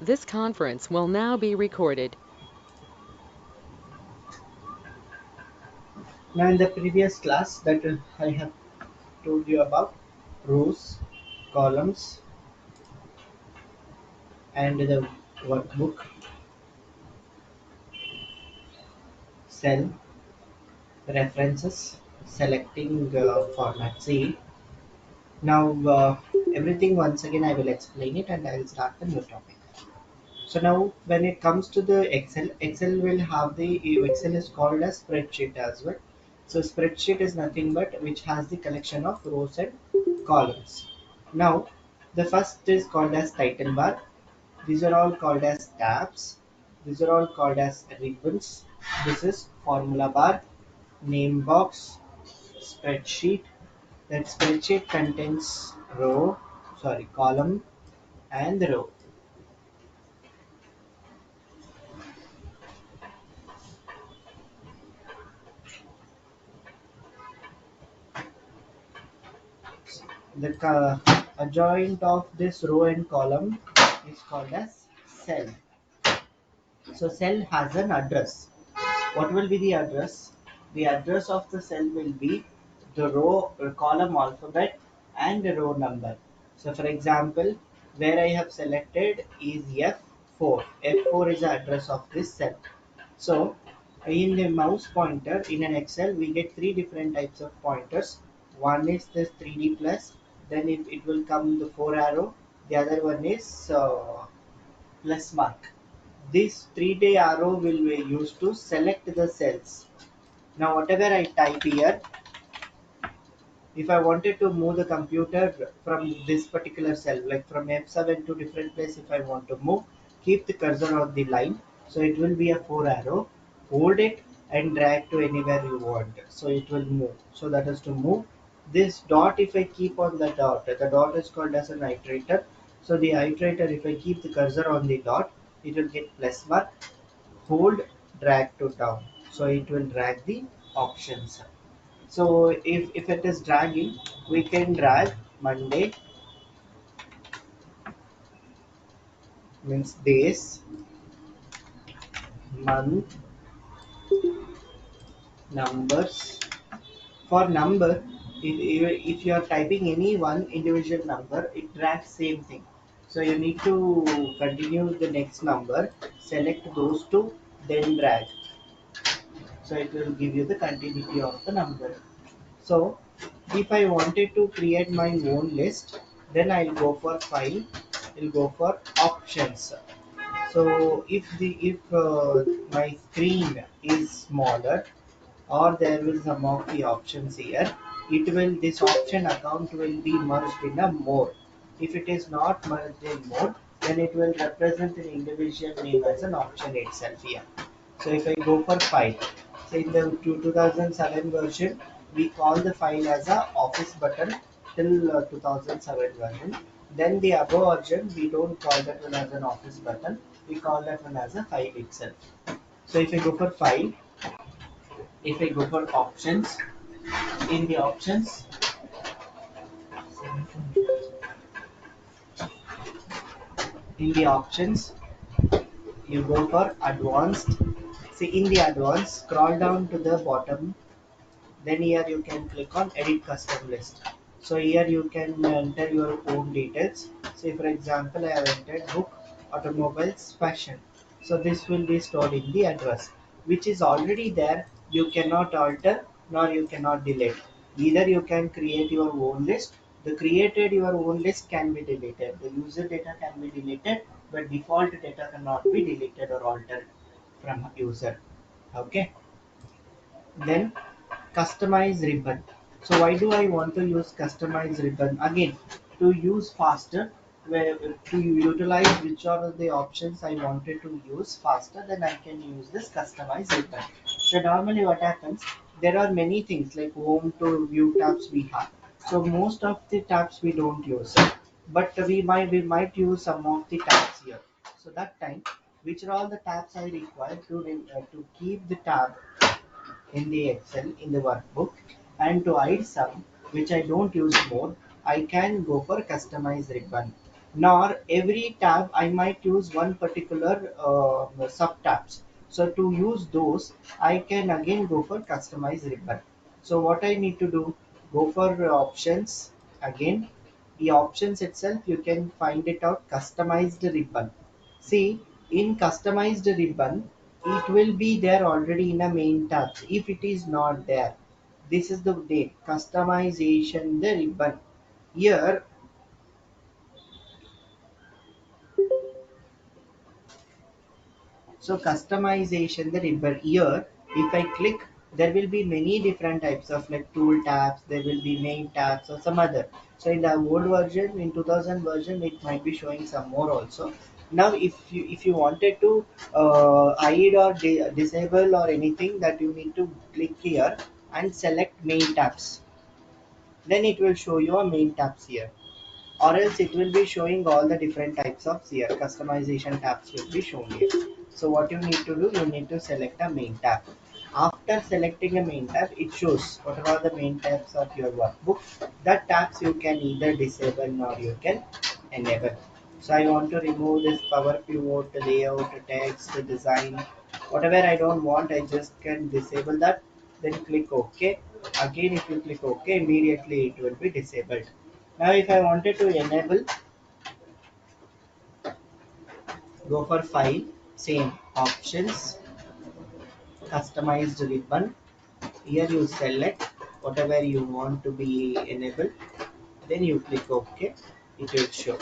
This conference will now be recorded. Now, in the previous class that I have told you about rows, columns, and the workbook, cell, references, selecting format C. Now, everything once again I will explain it and I will start the new topic. So now, when it comes to the Excel will have the Excel is called as spreadsheet as well. So spreadsheet is nothing but which has the collection of rows and columns. Now, the first is called as title bar. These are all called as tabs. These are all called as ribbons. This is formula bar, name box, spreadsheet. That spreadsheet contains column and row. The adjoint of this row and column is called as cell. So cell has an address. What will be the address? The address of the cell will be the row column alphabet and the row number. So for example, where I have selected is F4. F4 is the address of this cell. So in the mouse pointer in an Excel, we get three different types of pointers. One is the 3D plus, then it will come the four arrow. The other one is plus mark. This 3D arrow will be used to select the cells. Now whatever I type here, if I wanted to move the computer from this particular cell, like from F7 to different place, if I want to move, keep the cursor on the line. So it will be a four arrow. Hold it and drag to anywhere you want. So it will move. So that is to move. This dot, if I keep on the dot is called as an iterator. So the iterator, if I keep the cursor on the dot, it will get plus mark. Hold, drag to down. So it will drag the options. So if it is dragging, we can drag Monday means days, month, numbers. For number, if you are typing any one individual number, it drags same thing. So you need to continue the next number, select those two, then drag. So it will give you the continuity of the number. So if I wanted to create my own list, then I'll go for file, I'll go for options. So if my screen is smaller or there is some of the options here, it will this option account will be merged in a mode. If it is not merged in mode, then it will represent an individual name as an option itself here. So if I go for file, say in the 2007 version, we call the file as a office button till 2007 version. Then the above version, we don't call that one as an office button. We call that one as a file itself. So if I go for file, if I go for options, in the options, in the options, you go for advanced. See in the advanced, scroll down to the bottom. Then here you can click on edit custom list. So here you can enter your own details. Say for example, I have entered book, automobiles, fashion. So this will be stored in the address, which is already there. You cannot alter nor you cannot delete. Either you can create your own list. The created your own list can be deleted. The user data can be deleted, but default data cannot be deleted or altered from user. Okay. Then customize ribbon. So why do I want to use customize ribbon? Again, to use faster, where to utilize which are the options I wanted to use faster, then I can use this customize ribbon. So normally what happens, there are many things like home to view tabs we have. So most of the tabs we don't use, but we might use some of the tabs here. So that time, which are all the tabs I require to keep the tab in the Excel in the workbook, and to hide some which I don't use more, I can go for customize ribbon. nor every tab I might use one particular sub tabs. So to use those, I can again go for customize ribbon. So what I need to do, go for options again. The options itself, you can find it out customized ribbon. See, in customized ribbon, it will be there already in a main tab. If it is not there, this is the date customization the ribbon. Here, so customization the ribbon here, if I click, there will be many different types of like tool tabs, there will be main tabs or some other. So in the old version, in 2000 version, it might be showing some more also. Now if you wanted to hide or disable or anything, that you need to click here and select main tabs, then it will show you a main tabs here, or else it will be showing all the different types of here customization tabs will be shown here. So what you need to do, you need to select a main tab. After selecting a main tab, it shows what are the main tabs of your workbook. That tabs you can either disable or you can enable. So I want to remove this power pivot, layout, text, design, whatever I don't want, I just can disable that. Then click OK. Again, if you click OK, immediately it will be disabled. Now if I wanted to enable, go for file, same options, customized ribbon. Here you select whatever you want to be enabled. Then you click OK. It will show.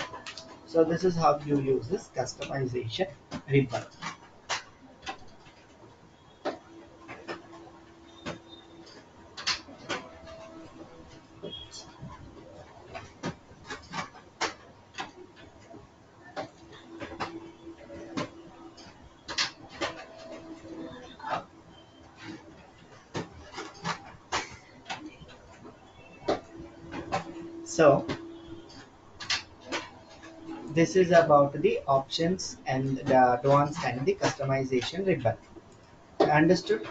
So this is how you use this customization ribbon. So this is about the options and the advanced and the customization ribbon. Understood?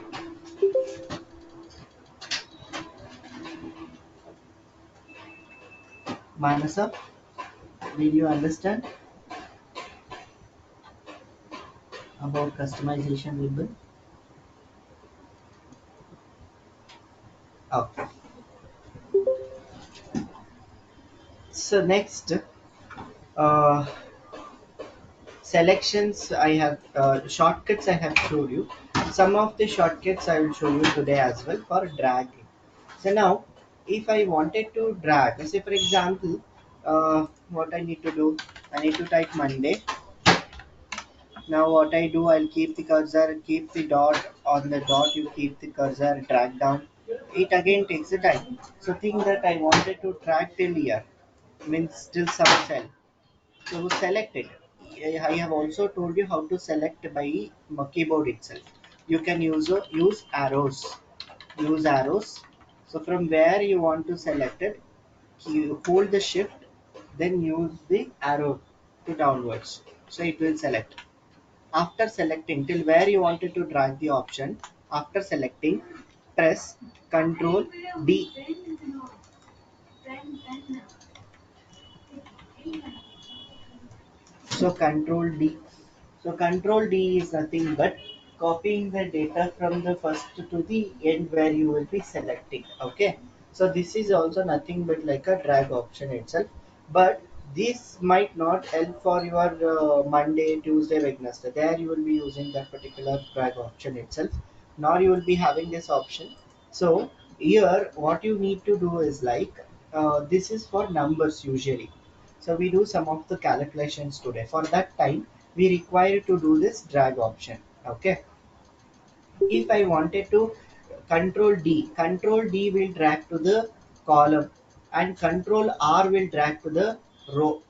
Manasa, did you understand about customization ribbon? Okay. So next, uh, selections I have shortcuts I have showed you. Some of the shortcuts I will show you today as well for dragging. So now if I wanted to drag, say for example, what I need to do, I need to type Monday. Now what I do, I'll keep the cursor, keep the dot, on the dot you keep the cursor, drag down. It again takes a time. So think that I wanted to drag till here, means till some cell. So select it. I have also told you how to select by keyboard itself. You can use arrows. Use arrows. So from where you want to select it, you hold the shift, then use the arrow to downwards. So it will select. After selecting till where you wanted to drag the option, after selecting, press Control D. So Control D. So Control D is nothing but copying the data from the first to the end where you will be selecting. Okay. So this is also nothing but like a drag option itself. But this might not help for your Monday, Tuesday, Wednesday. There you will be using that particular drag option itself. Nor you will be having this option. So here what you need to do is like this is for numbers usually. So we do some of the calculations today. For that time, we require to do this drag option. Okay. If I wanted to control D will drag to the column and control R will drag to the row.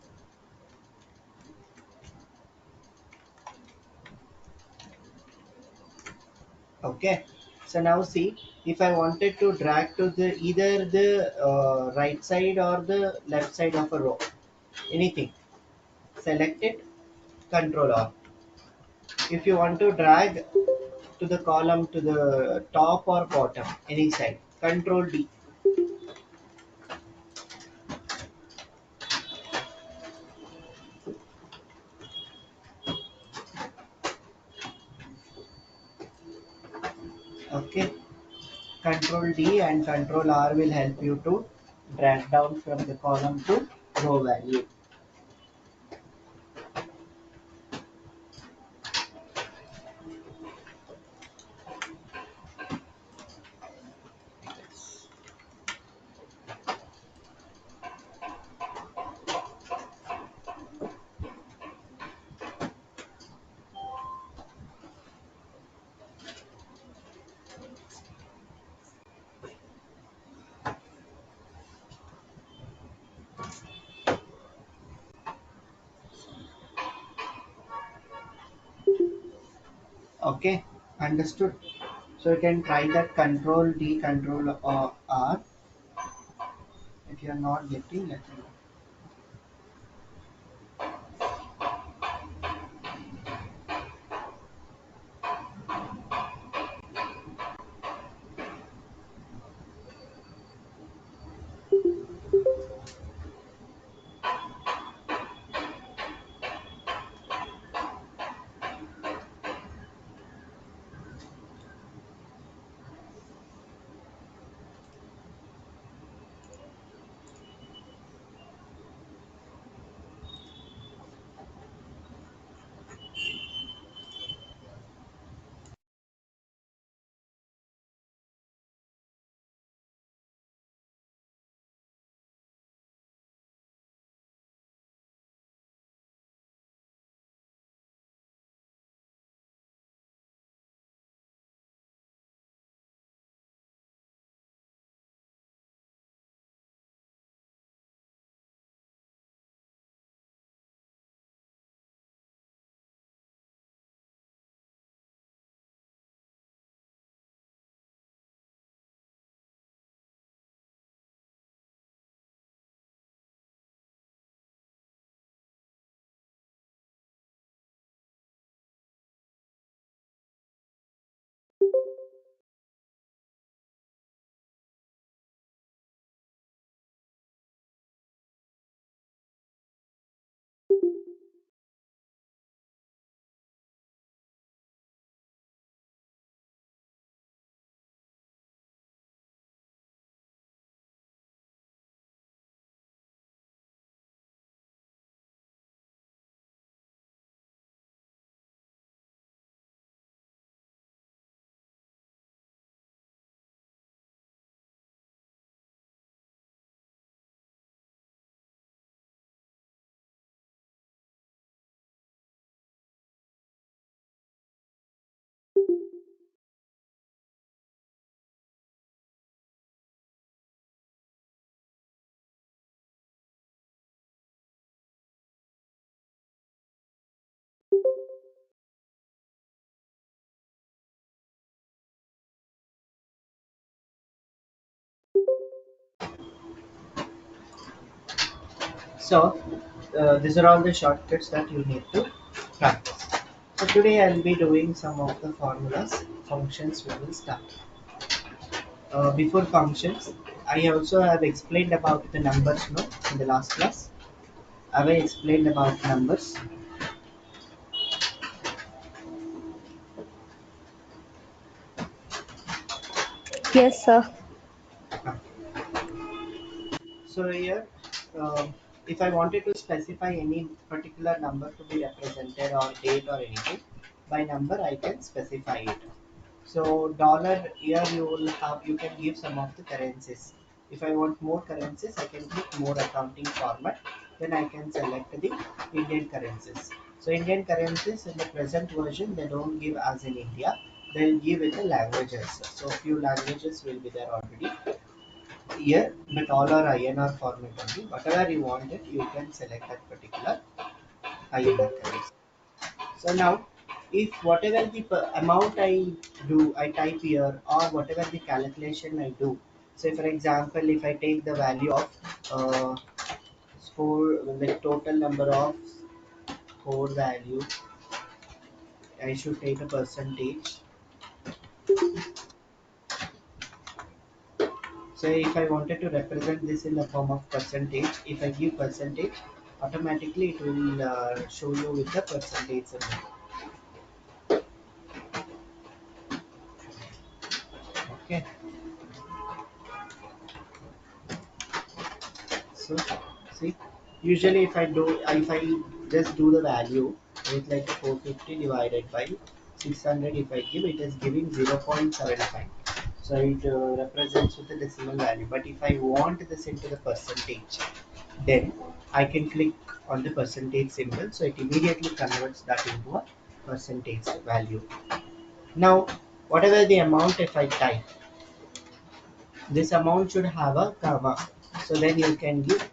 Okay. So now see, if I wanted to drag to the either the right side or the left side of a row, anything, select it, control R. If you want to drag to the column to the top or bottom, any side, control D. Okay, Control D and Control R will help you to drag down from the column to row value. Okay, understood. So you can try that Control D, Control R. If you are not getting, let me know. So these are all the shortcuts that you need to practice. So today I'll be doing some of the formulas, functions we will start. Before functions, I also have explained about the numbers no in the last class. Have I explained about numbers? Yes, sir. Okay. So here, if I wanted to specify any particular number to be represented or date or anything, by number I can specify it. So dollar here you can give some of the currencies. If I want more currencies, I can click more accounting format. Then I can select the Indian currencies. So Indian currencies in the present version they don't give as in India. They'll give it the languages. So few languages will be there already here, but all are INR format only. Whatever you want it, you can select that particular INR currency. So now, if whatever the amount I do, I type here, or whatever the calculation I do. So, for example, if I take the value of score, the total number of score value, I should take a percentage. So, if I wanted to represent this in the form of percentage, if I give percentage, automatically it will show you with the percentage symbol. Okay. So see, usually if I just do the value with like 450 divided by 600, if I give it is giving 0.75. So it represents with the decimal value. But if I want this into the percentage, then I can click on the percentage symbol. So it immediately converts that into a percentage value. Now, whatever the amount if I type, this amount should have a comma. So then you can give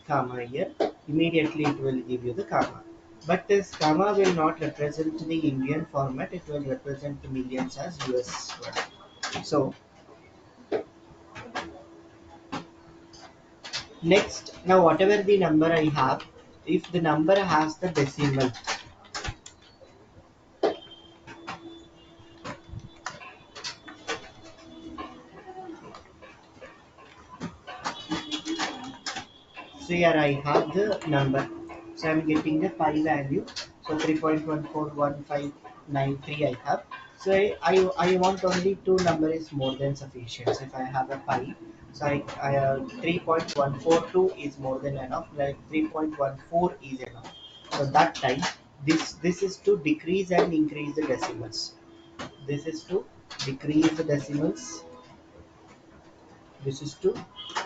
comma here. Immediately it will give you the comma. But this comma will not represent the Indian format. It will represent the millions as US word. So next, now whatever the number I have, if the number has the decimal, so here I have the number. So I'm getting the pi value. So 3.141593 I have. So I want only two number is more than sufficient. So if I have a pi, so 3.142 is more than enough. Like 3.14 is enough. So that time this is to decrease and increase the decimals. This is to decrease the decimals. This is to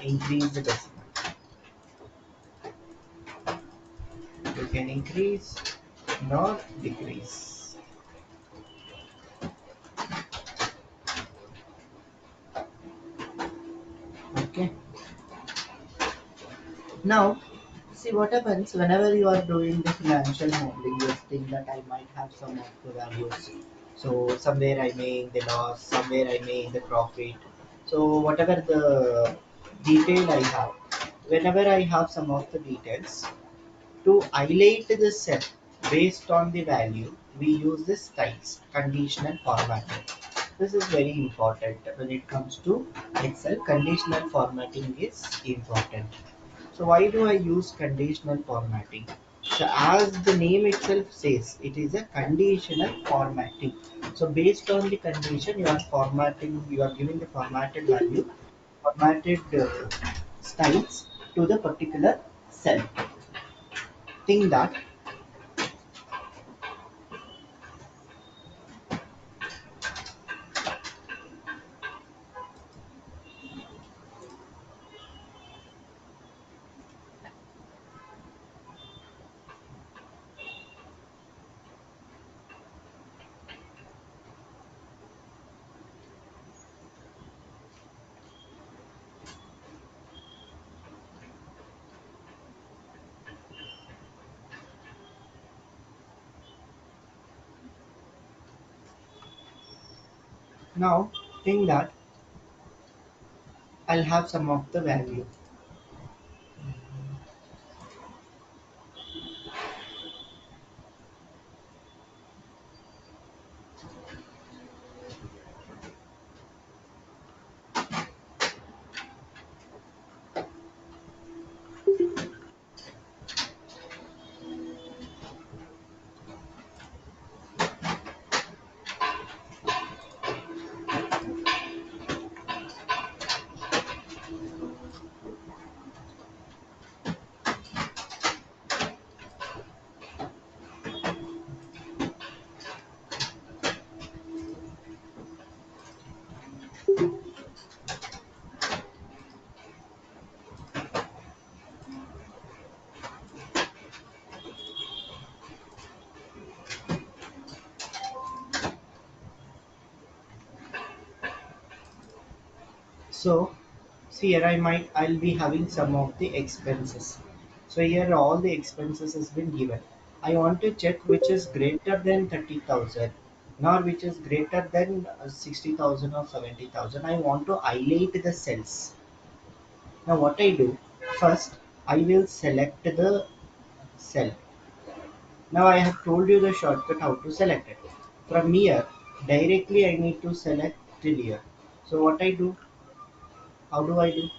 increase the decimal. You can increase, not decrease. Okay. Now, see what happens whenever you are doing the financial modeling. You think that I might have some of the values. So somewhere I make the loss, somewhere I make the profit. So whatever the detail I have, whenever I have some of the details, to highlight the cell based on the value, we use the styles, conditional formatting. This is very important when it comes to Excel. Conditional formatting is important. So why do I use conditional formatting? So as the name itself says, it is a conditional formatting. So based on the condition, you are formatting, you are giving the formatted value, formatted styles to the particular cell. Think that. Now think that I'll have some of the value. So see here I'll be having some of the expenses. So here all the expenses has been given. I want to check which is greater than 30,000 nor which is greater than 60,000 or 70,000. I want to highlight the cells. Now what I do, first I will select the cell. Now I have told you the shortcut how to select it. From here directly I need to select till here. So what I do, how do I do?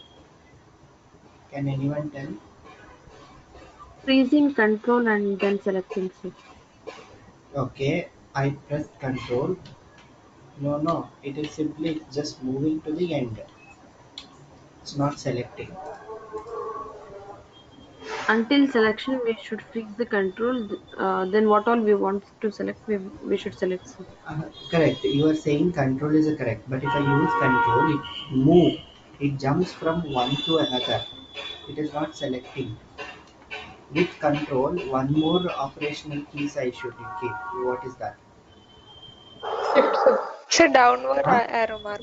Can anyone tell? Freezing control and then selecting, sir. Okay, I press control No, no, it is simply just moving to the end. It's not selecting. Until selection, we should freeze the control. Then what all we want to select, we should select, sir. Correct. You are saying control is correct, but if I use control, it move. It jumps from one to another. It is not selecting. With control, one more operational keys I should keep. What is that? Shift, sir. It's a downward Huh? arrow mark.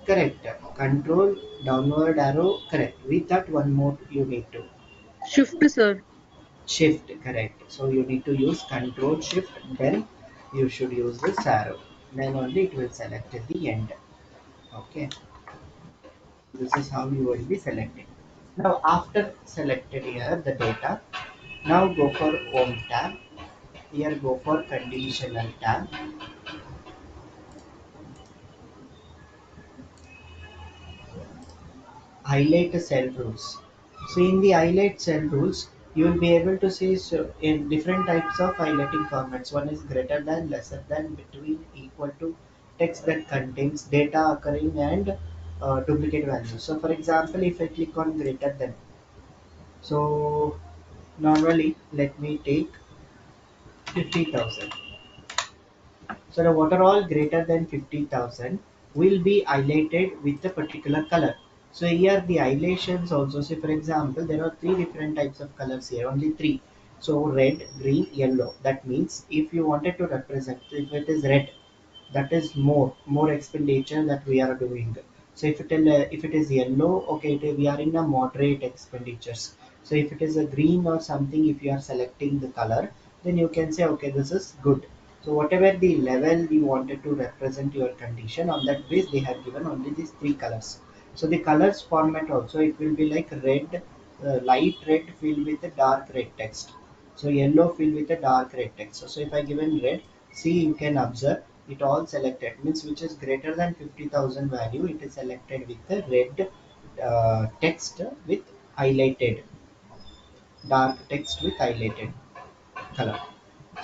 Correct. Control downward arrow. Correct. With that, one more you need to Shift, sir. shift. Correct. So you need to use control shift. Then you should use this arrow. Then only it will select at the end. Okay. This is how you will be selecting. Now after selected here the data, now go for home tab. Here go for conditional tab. Highlight the cell rules. So in the highlight cell rules, you will be able to see in different types of highlighting formats. One is greater than, lesser than, between, equal to, text that contains data occurring and duplicate values. So for example, if I click on greater than, so normally let me take 50,000. So the what are all greater than 50,000 will be highlighted with a particular color. So here the highlightations also, say for example, there are three different types of colors here, only three. So red, green, yellow. That means if you wanted to represent, if it is red, that is more expenditure that we are doing. So if it is yellow, okay, we are in a moderate expenditures. So if it is a green or something, if you are selecting the color, then you can say okay, this is good. So whatever the level you wanted to represent your condition, on that base they have given only these three colors. So the colors format also, it will be like red, light red filled with a dark red text. So yellow filled with a dark red text. So if I given red, see, you can observe it all selected, means which is greater than 50,000 value, it is selected with the red text with highlighted, dark text with highlighted color.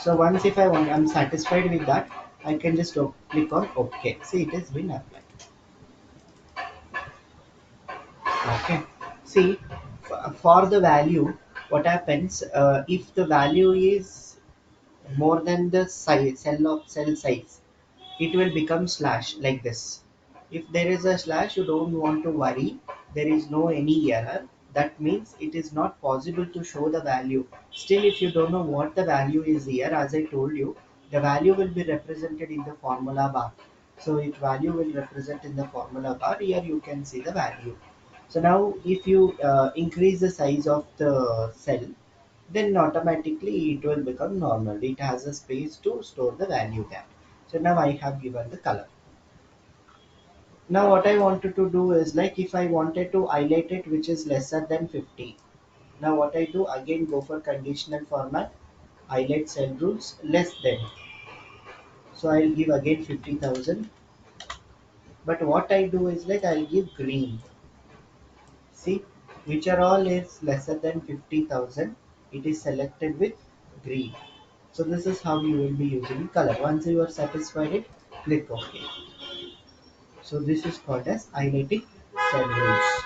So once if I want, I'm satisfied with that, I can just click on OK. See, it has been applied. Okay. See, for the value, what happens if the value is more than the size cell size, it will become slash like this. If there is a slash, you don't want to worry, there is no any error. That means it is not possible to show the value. Still, if you don't know what the value is here, as I told you, the value will be represented in the formula bar. So its value will represent in the formula bar. Here you can see the value. So now if you increase the size of the cell, then automatically it will become normal. It has a space to store the value there. So now I have given the color. Now what I wanted to do is, like, if I wanted to highlight it which is lesser than 50. Now what I do, again go for conditional format, highlight cell rules, less than. So I'll give again 50,000. But what I do is, like, I'll give green. See, which are all is lesser than 50,000, it is selected with green. So this is how you will be using color. Once you are satisfied it, click OK. So this is called as highlighting cell rules.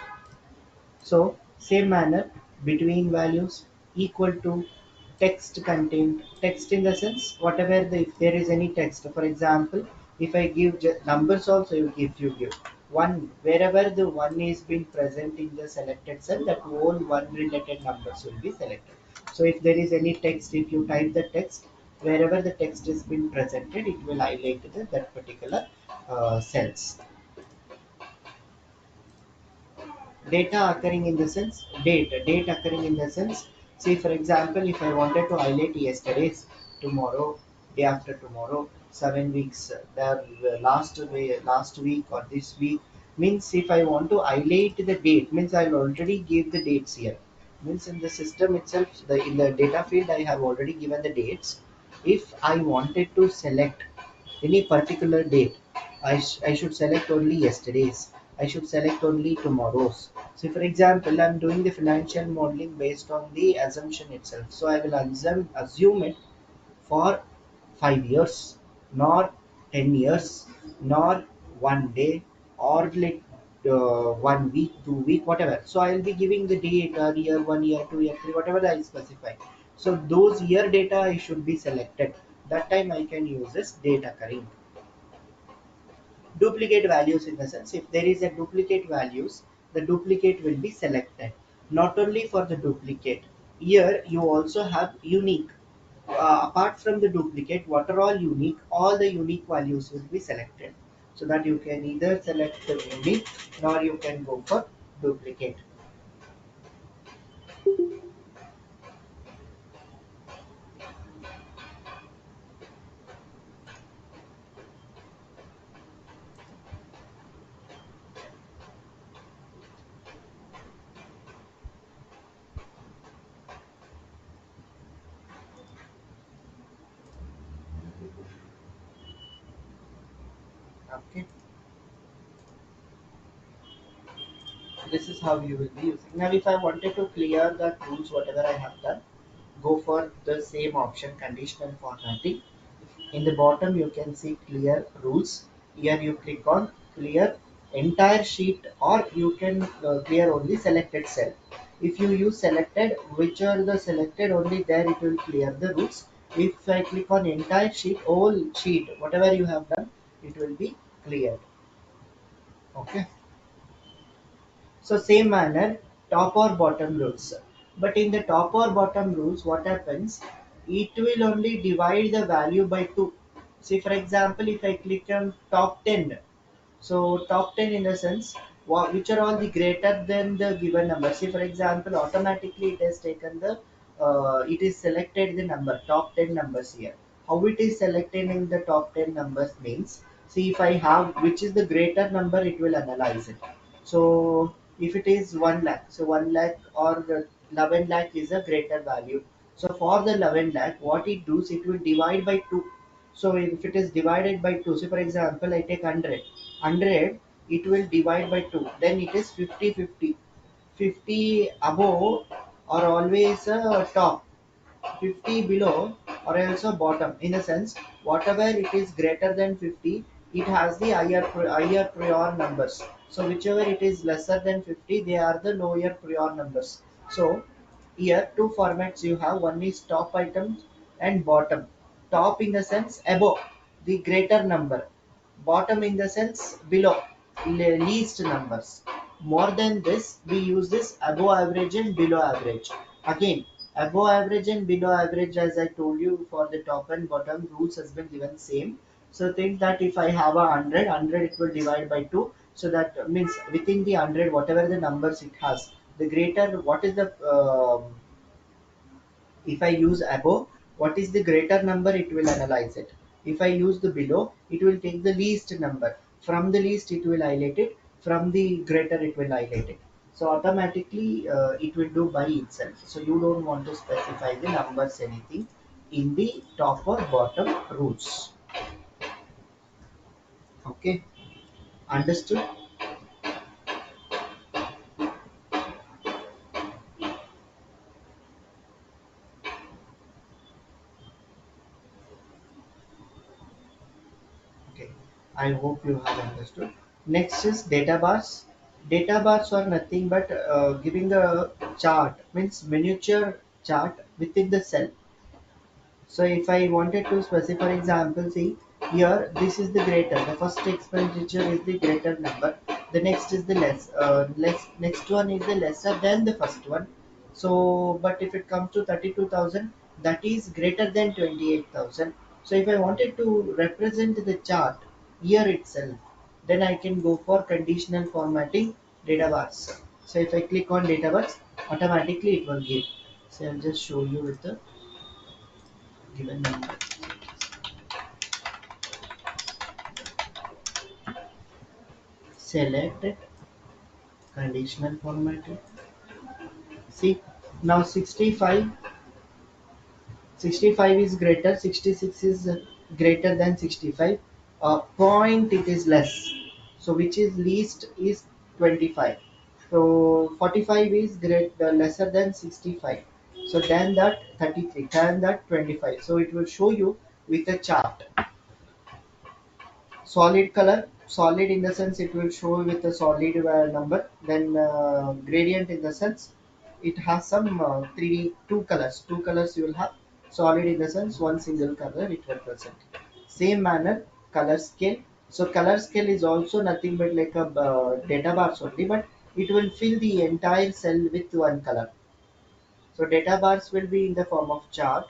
So same manner, between values, equal to, text content, text in the sense whatever the, if there is any text. For example, if I give numbers also, if you give one, wherever the one is being present in the selected cell, that whole one related numbers will be selected. So if there is any text, if you type the text, wherever the text is being presented, it will highlight that particular cells. Data occurring in the sense, date occurring in the sense, see for example, if I wanted to highlight yesterday's, tomorrow, day after tomorrow, 7 weeks, the last week or this week, means if I want to highlight the date, means I'll already give the dates here, means in the system itself, in the data field I have already given the dates. If I wanted to select any particular date, I should select only yesterday's. I should select only tomorrow's. So, for example, I'm doing the financial modeling based on the assumption itself. So, I will assume it for 5 years, not 10 years, nor one day, or like 1 week, 2 week, whatever. So I'll be giving the date, year 1, year 2, year 3, whatever I specify. So those year data I should be selected. That time I can use this date occurring. Duplicate values, in the sense if there is a duplicate values, the duplicate will be selected. Not only for the duplicate, here you also have unique. Apart from the duplicate, what are all the unique values will be selected, so that you can either select the unique, nor you can go for duplicate. Okay, this is how you will be using. Now if I wanted to clear the rules whatever I have done, go for the same option, conditional formatting. In the bottom, you can see clear rules. Here you click on clear entire sheet, or you can clear only selected cell. If you use selected, which are the selected, only there it will clear the rules. If I click on entire sheet, whole sheet, whatever you have done, it will be cleared. Okay. So same manner, top or bottom rules. But in the top or bottom rules, what happens? It will only divide the value by 2. See, for example, if I click on top 10, so top 10 in the sense, which are all the greater than the given number. See, for example, automatically it has taken it is selected the number, top 10 numbers here. How it is selected in the top 10 numbers means, see if I have which is the greater number, it will analyze it. So if it is 1 lakh, so 1 lakh or 11 lakh is a greater value. So for the 11 lakh, what it does, it will divide by 2. So if it is divided by 2, so for example, I take 100, it will divide by 2. Then it is 50-50. 50 above or always top, 50 below or also bottom. In a sense, whatever it is greater than 50, it has the higher prior numbers. So whichever it is lesser than 50, they are the lower prior numbers. So here two formats you have, one is top items and bottom. Top in the sense above, the greater number. Bottom in the sense below, least numbers. More than this, we use this above average and below average. Again, above average and below average, as I told you, for the top and bottom rules has been given same. So think that if I have 100, it will divide by 2. So that means within the 100, whatever the numbers it has, the greater, what is the if I use above, what is the greater number, it will analyze it. If I use the below, it will take the least number. From the least, it will highlight it. From the greater, it will highlight it. So automatically, it will do by itself. So you don't want to specify the numbers, anything in the top or bottom rules. Okay, understood? Okay, I hope you have understood. Next is data bars. Data bars are nothing but giving a chart, means miniature chart within the cell. So if I wanted to specify, for example, see here, this is the greater. The first expenditure is the greater number. The next is the next one is the lesser than the first one. So, but if it comes to 32,000, that is greater than 28,000. So if I wanted to represent the chart here itself, then I can go for conditional formatting data bars. So if I click on data bars, automatically it will give. So I'll just show you with the given number. Select it, conditional formatting. See, now 65 is greater, 66 is greater than 65. Point it is less. So which is least is 25. So 45 is lesser than 65. So then that 33, then that 25. So it will show you with a chart. Solid color, solid in the sense it will show with a solid number. Then gradient in the sense it has some 3D two colors you will have. Solid in the sense one single color it represent. Same manner, color scale. So color scale is also nothing but like a data bars only, but it will fill the entire cell with one color. So data bars will be in the form of chart,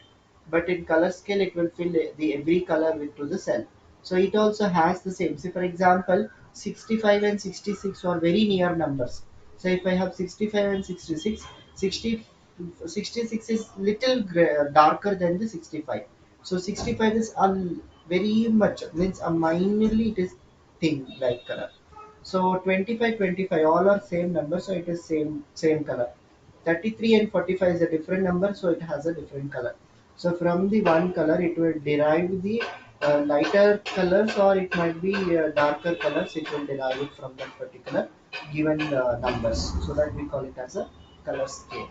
but in color scale it will fill the every color with to the cell. So it also has the same. So for example, 65 and 66 are very near numbers. So if I have 65 and 66, 66 is little darker than the 65. So 65 is a very much means a minorly it is thin like color. So 25, 25 all are same number, so it is same color. 33 and 45 is a different number, so it has a different color. So from the one color it will derive the lighter colors, or it might be darker colors, it will derive it from that particular given numbers, so that we call it as a color scale.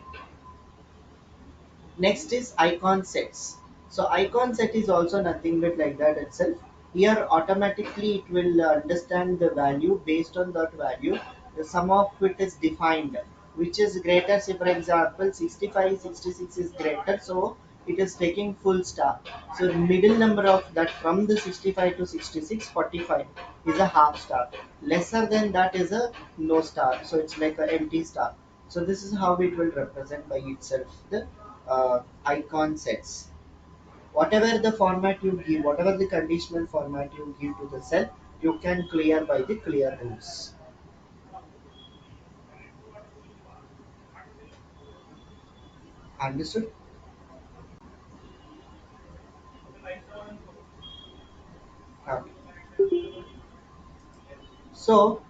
Next is icon sets. So icon set is also nothing but like that itself. Here automatically it will understand the value. Based on that value, the sum of it is defined, which is greater. Say for example 65, 66 is greater, so it is taking full star. So middle number of that from the 65 to 66, 45 is a half star. Lesser than that is a no star. So it's like an empty star. So this is how it will represent by itself the icon sets. Whatever the format you give, whatever the conditional format you give to the cell, you can clear by the clear rules. Understood? Okay. So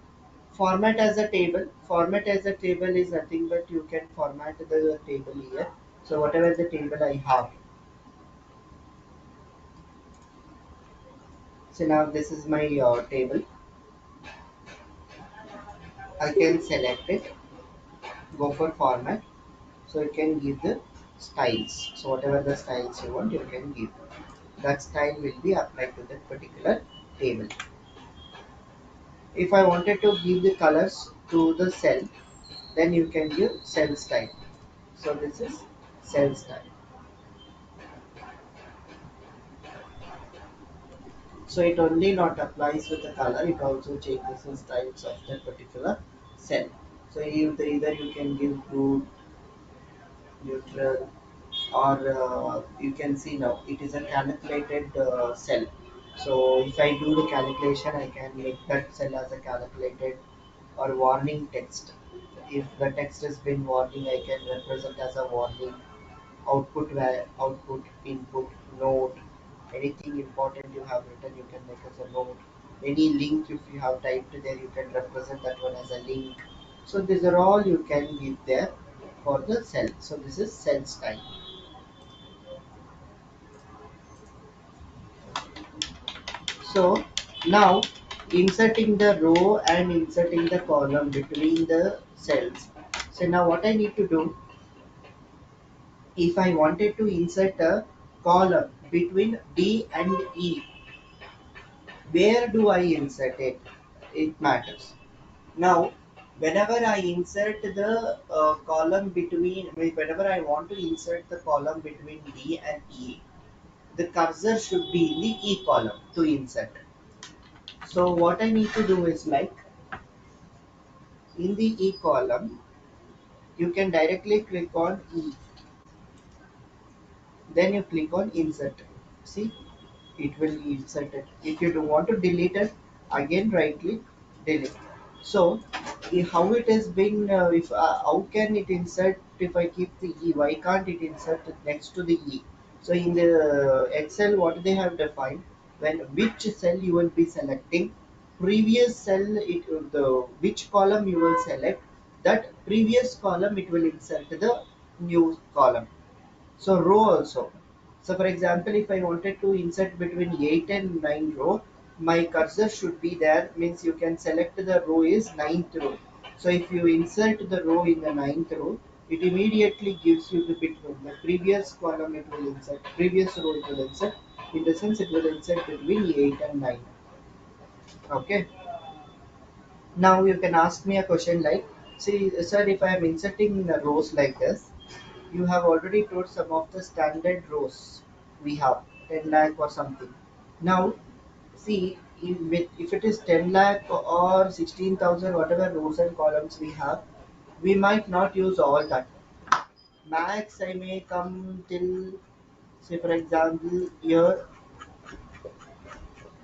format as a table. Format as a table is nothing but you can format the table here. So whatever the table I have. So now this is my table. I can select it, go for format. So you can give the styles. So whatever the styles you want, you can give. That style will be applied to that particular table. If I wanted to give the colors to the cell, then you can give cell style. So this is cell style. So it only not applies with the color, it also changes the styles of that particular cell. So either you can give root, neutral, or you can see now it is a calculated cell. So if I do the calculation, I can make that cell as a calculated or warning text. If the text has been warning, I can represent as a warning. Output where output input note, anything important you have written you can make as a note. Any link if you have typed there, you can represent that one as a link. So these are all you can give there for the cell. So this is cell style. So now inserting the row and inserting the column between the cells. So now what I need to do, if I wanted to insert a column between D and E, where do I insert it? It matters. Now, whenever I insert the column between, whenever I want to insert the column between D and E, the cursor should be in the E column to insert. So what I need to do is like in the E column, you can directly click on E, then you click on insert. See, it will be inserted. If you don't want to delete it, again right click, delete. So how it has been, if how can it insert if I keep the E? Why can't it insert it next to the E? So in the Excel, what they have defined, when which cell you will be selecting, previous cell it the which column you will select, that previous column it will insert the new column. So row also. So for example, if I wanted to insert between 8 and 9 row, my cursor should be there, means you can select the row is ninth row. So if you insert the row in the ninth row, it immediately gives you the between the previous column it will insert, previous row it will insert, in the sense it will insert between 8 and 9. Okay. Now you can ask me a question like, see, sir, if I am inserting the rows like this, you have already told some of the standard rows we have, 10 lakh or something. Now, see, if it is 10 lakh or 16,000, whatever rows and columns we have, we might not use all that. Max, I may come till, say, for example, here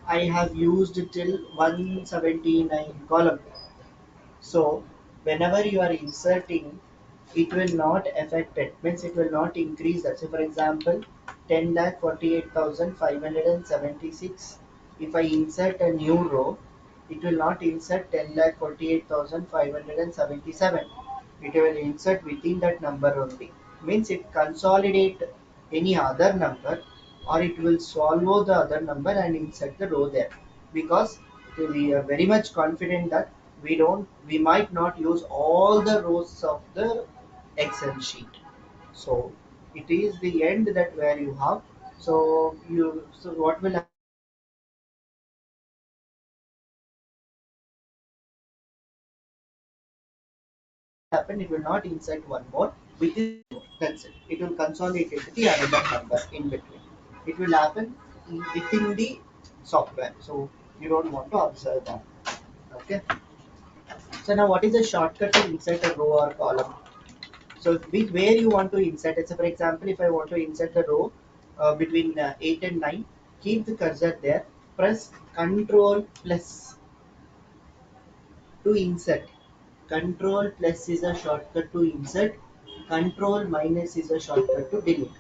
I have used till 179 column. So whenever you are inserting, it will not affect it. Means it will not increase that. So for example, 10,48,576. If I insert a new row, it will not insert 10,48,577. It will insert within that number only. Means it consolidate any other number, or it will swallow the other number and insert the row there, because we are very much confident that we might not use all the rows of the Excel sheet. So it is the end that where you have. So what will happen? It will not insert one more within. That's it. It will consolidate the another number in between. It will happen within the software. So you don't want to observe that. Okay. So now what is the shortcut to insert a row or column? So with where you want to insert it. So for example, if I want to insert the row between 8 and 9, keep the cursor there. Press Control plus to insert. Control plus is a shortcut to insert. Control minus is a shortcut to delete.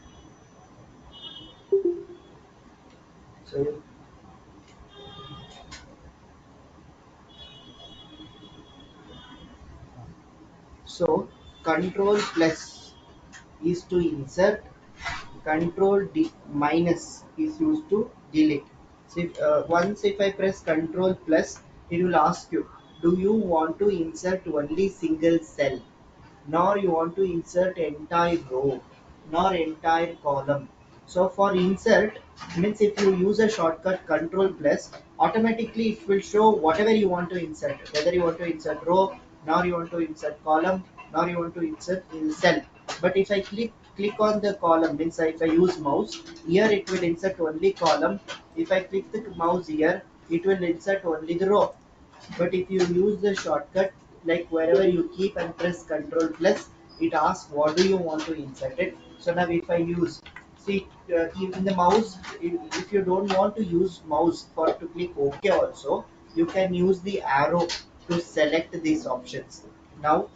So so Control plus is to insert. Minus is used to delete. So once if I press Control plus, it will ask you, do you want to insert only single cell, nor you want to insert entire row, nor entire column. So for insert means if you use a shortcut Control plus, automatically it will show whatever you want to insert, whether you want to insert row, nor you want to insert column, nor you want to insert in cell. But if I click on the column, means if I use mouse here, it will insert only column. If I click the mouse here, it will insert only the row. But if you use the shortcut, like wherever you keep and press Control plus, it asks what do you want to insert it. So now if I use, see, in the mouse, if you don't want to use mouse for to click OK also, you can use the arrow to select these options. Now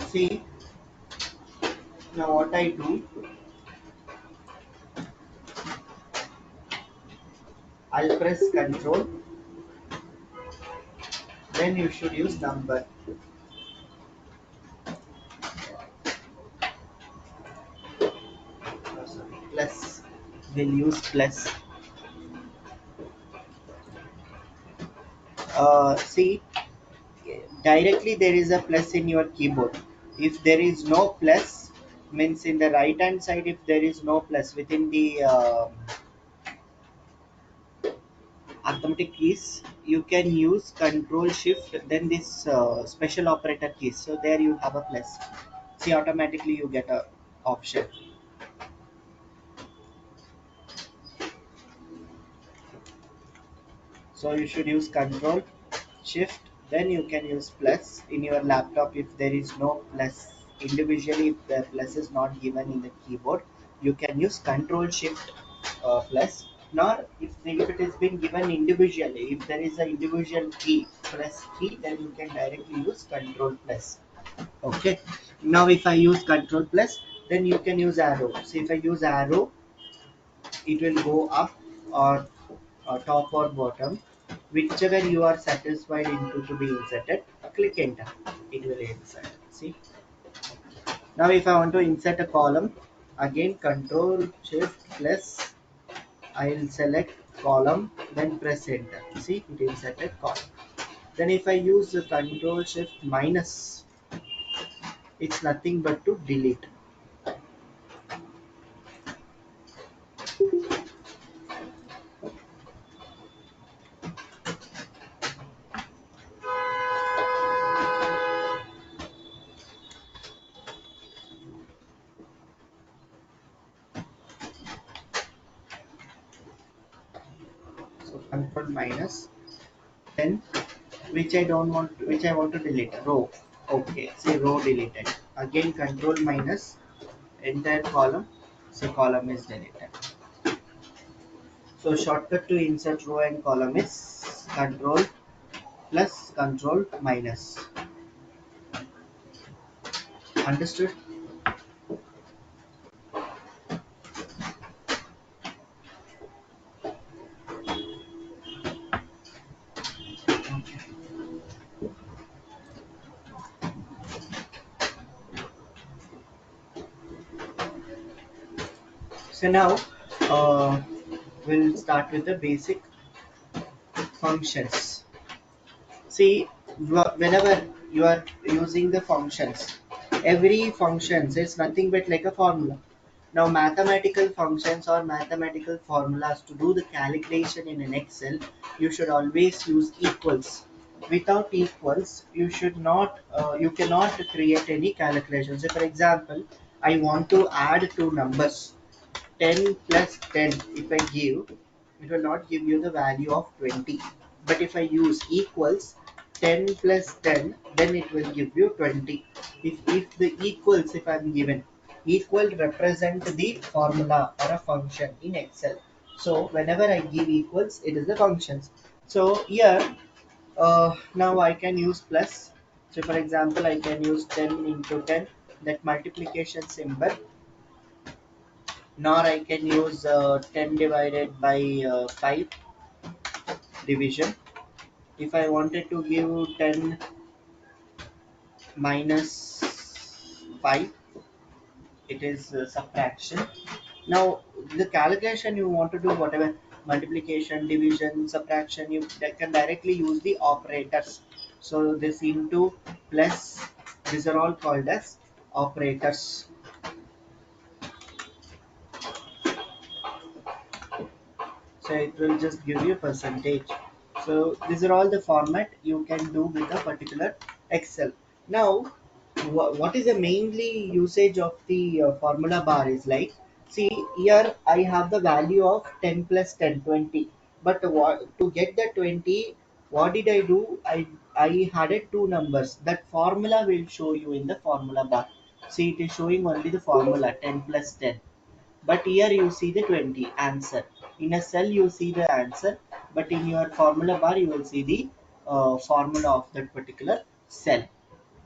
see, now what I do, I'll press Control, then you should use number. Sorry, plus. We'll use plus. See, directly there is a plus in your keyboard. If there is no plus, means in the right hand side, if there is no plus within the arithmetic keys, you can use Control Shift, then this special operator keys. So there you have a plus. See, automatically you get a option. So you should use Control Shift, then you can use plus in your laptop. If there is no plus individually, if the plus is not given in the keyboard, you can use Control Shift plus. Nor if it is been given individually, if there is an individual key plus key, then you can directly use Control plus. Okay. Now if I use Control plus, then you can use arrow. So if I use arrow, it will go up or top or bottom, whichever you are satisfied into to be inserted. Click enter, it will insert. See, now if I want to insert a column, again Control Shift plus, I'll select column, then press enter. See, it inserted column. Then if I use the control shift minus, it's nothing but to delete. So control minus, then which I don't want, which I want to delete, row. Okay, say row deleted. Again control minus, entire column. So column is deleted. So shortcut to insert row and column is control plus control minus. Understood? Okay. So now we'll start with the basic functions. See, whenever you are using the functions, every functions is nothing but like a formula. Now mathematical functions or mathematical formulas, to do the calculation in an Excel, you should always use equals. Without equals, you cannot create any calculations. So for example, I want to add two numbers. 10 plus 10, if I give, it will not give you the value of 20. But if I use equals 10 plus 10, then it will give you 20. If the equals, if I'm given, equal represent the formula or a function in Excel. So whenever I give equals, it is the functions. So here, now I can use plus. So for example, I can use 10 into 10, that multiplication symbol, nor I can use 10 divided by 5 division. If I wanted to give 10 minus 5, it is subtraction. Now the calculation you want to do, whatever multiplication, division, subtraction, you can directly use the operators. So this into, plus, these are all called as operators. So it will just give you percentage. So these are all the format you can do with a particular Excel. Now what is the mainly usage of the formula bar is like, see here I have the value of 10 plus 10, 20. But to get the 20, what did I do? I added two numbers. That formula will show you in the formula bar. See, it is showing only the formula 10 plus 10, but here you see the 20 answer. In a cell you see the answer, but in your formula bar you will see the formula of that particular cell.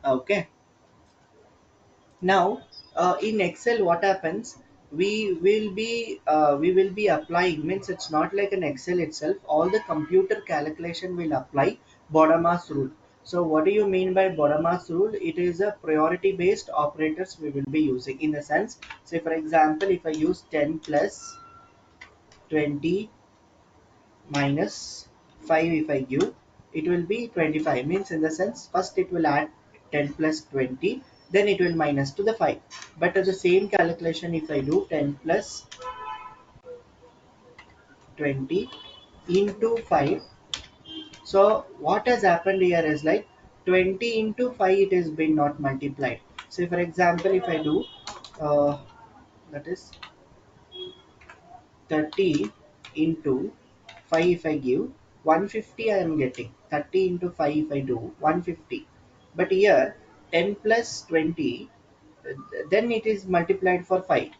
Okay. Now in Excel what happens, we will be applying, means it's not like an Excel itself, all the computer calculation will apply Bodemas rule. So what do you mean by Bodemas rule? It is a priority based operators we will be using. In the sense, say for example, if I use 10 plus 20 minus 5, if I give, it will be 25. Means in the sense, first it will add 10 plus 20, then it will minus to the 5. But at the same calculation, if I do 10 plus 20 into 5, so what has happened here is like 20 into 5, it has been not multiplied. So for example, if I do that is 30 into 5, if I give 150, I am getting 30 into 5, if I do 150. But here 10 plus 20, then it is multiplied for 5.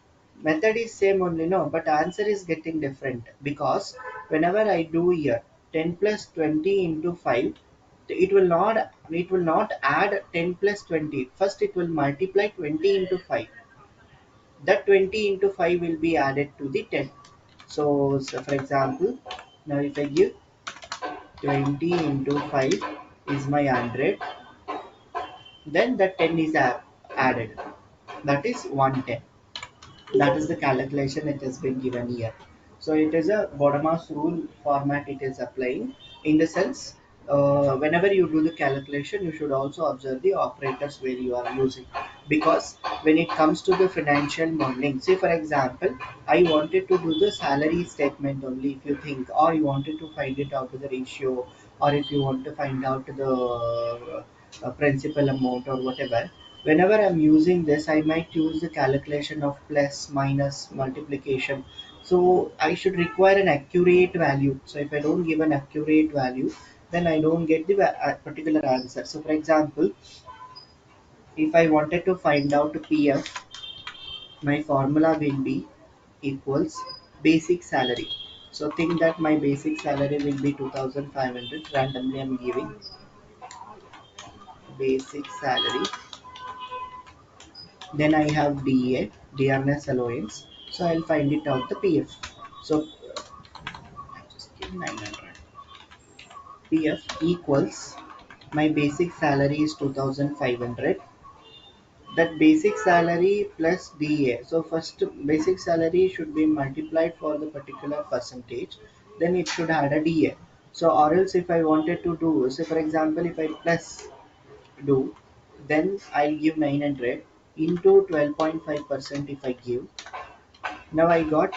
Method is same only, no, but answer is getting different, because whenever I do here 10 plus 20 into 5, it will not add 10 plus 20. First it will multiply 20 into 5. That 20 into 5 will be added to the 10. So for example, now if I give 20 into 5 is my 100, then the 10 is added. That is 110. That is the calculation it has been given here. So it is a Bodemas rule format it is applying, in the sense whenever you do the calculation you should also observe the operators where you are using, because when it comes to the financial modeling, say for example I wanted to do the salary statement only, if you think, or you wanted to find it out to the ratio, or if you want to find out the principal amount or whatever, whenever I'm using this I might use the calculation of plus minus multiplication. So I should require an accurate value. So if I don't give an accurate value, then I don't get the particular answer. So for example, if I wanted to find out PF, my formula will be equals basic salary. So think that my basic salary will be 2500. Randomly I'm giving basic salary. Then I have DA, dearness allowance. So I'll find it out the PF. So just give 900. PF equals my basic salary is 2500. That basic salary plus DA. So first basic salary should be multiplied for the particular percentage. Then it should add a DA. So or else if I wanted to do, say for example, if I plus do, then I'll give 900 into 12.5% if I give. Now I got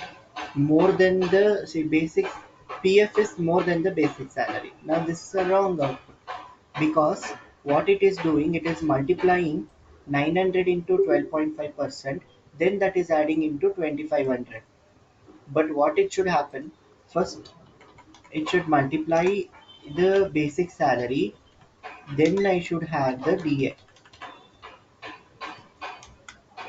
more than the, see, basic PF is more than the basic salary. Now this is a wrong output, because what it is doing, it is multiplying 900 into 12.5%, then that is adding into 2500. But what it should happen, first it should multiply the basic salary, then I should have the DA.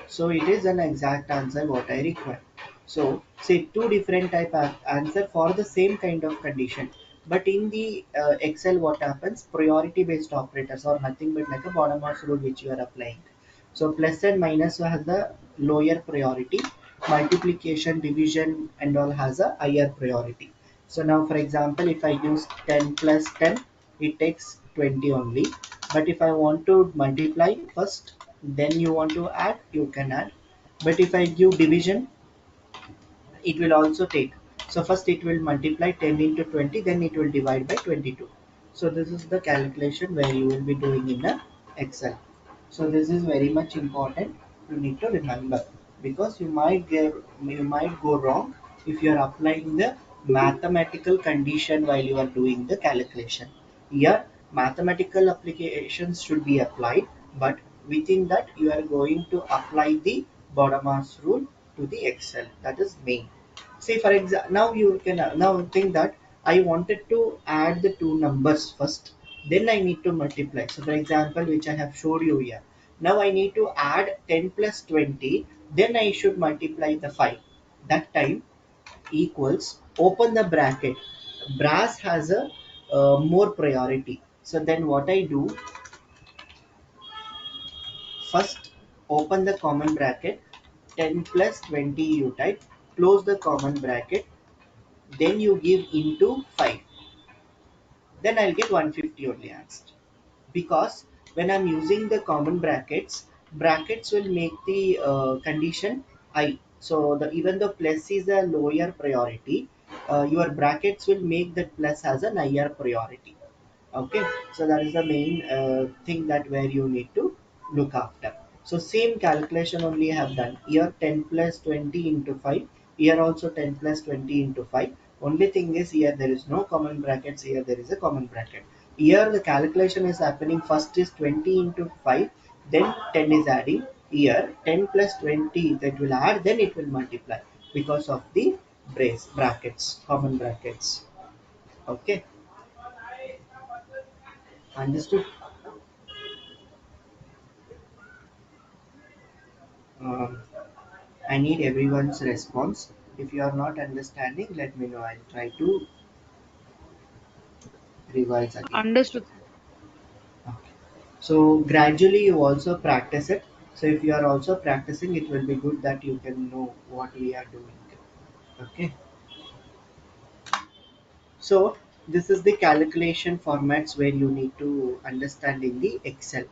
So it is an exact answer what I require. So say two different type of answer for the same kind of condition. But in the Excel, what happens? Priority based operators are nothing but like a bottom up rule which you are applying. So plus and minus has the lower priority. Multiplication, division, and all has a higher priority. So now, for example, if I use 10 plus 10, it takes 20 only. But if I want to multiply first, then you want to add, you can add. But if I give division, it will also take. So first it will multiply 10 into 20, then it will divide by 22. So this is the calculation where you will be doing in the Excel. So this is very much important. You need to remember, because you might go wrong if you are applying the mathematical condition while you are doing the calculation. Here mathematical applications should be applied, but within that you are going to apply the Bodemas rule to the Excel. That is main. Say for example, now you can now think that I wanted to add the two numbers first, then I need to multiply. So for example, which I have showed you here. Now I need to add 10 plus 20, then I should multiply the 5. That time equals, open the bracket. Brass has a more priority. So then what I do, first open the common bracket, 10 plus 20 you type, close the common bracket, then you give into 5, then I'll get 150 only answer. Because when I'm using the common brackets, brackets will make the condition I. So the even the plus is a lower priority, your brackets will make that plus as a higher priority. Okay, so that is the main thing that where you need to look after. So same calculation only I have done here, 10 plus 20 into 5, here also 10 plus 20 into 5. Only thing is here there is no common brackets, here there is a common bracket. Here the calculation is happening, first is 20 into 5, then 10 is adding. Here 10 plus 20 that will add, then it will multiply because of the brackets, common brackets. Okay, understood. um, I need everyone's response. If you are not understanding, let me know. I'll try to revise again. Understood. Okay. So gradually you also practice it. So if you are also practicing, it will be good that you can know what we are doing. Okay. So this is the calculation formats where you need to understand in the Excel.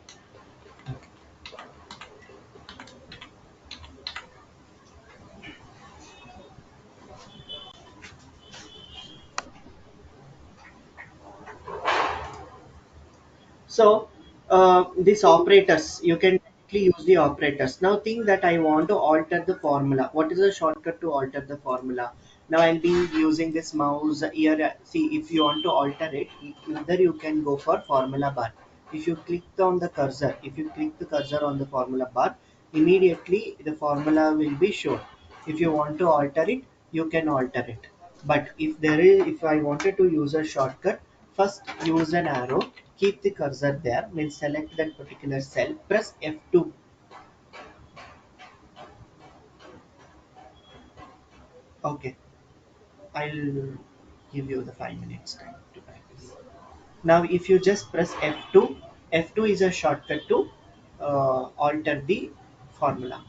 So these operators, you can directly use the operators. Now think that I want to alter the formula. What is the shortcut to alter the formula? Now I'll be using this mouse here. See, if you want to alter it, either you can go for formula bar. If you click on the cursor, if you click the cursor on the formula bar, immediately the formula will be shown. If you want to alter it, you can alter it. But if I wanted to use a shortcut, first use an arrow, keep the cursor there, means select that particular cell, press F2. Okay, I'll give you the 5 minutes time to practice. Now if you just press F2, F2 is a shortcut to alter the formula.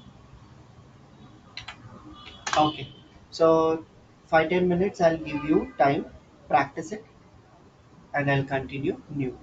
Okay, so 5-10 minutes I'll give you time, practice it, and I'll continue new.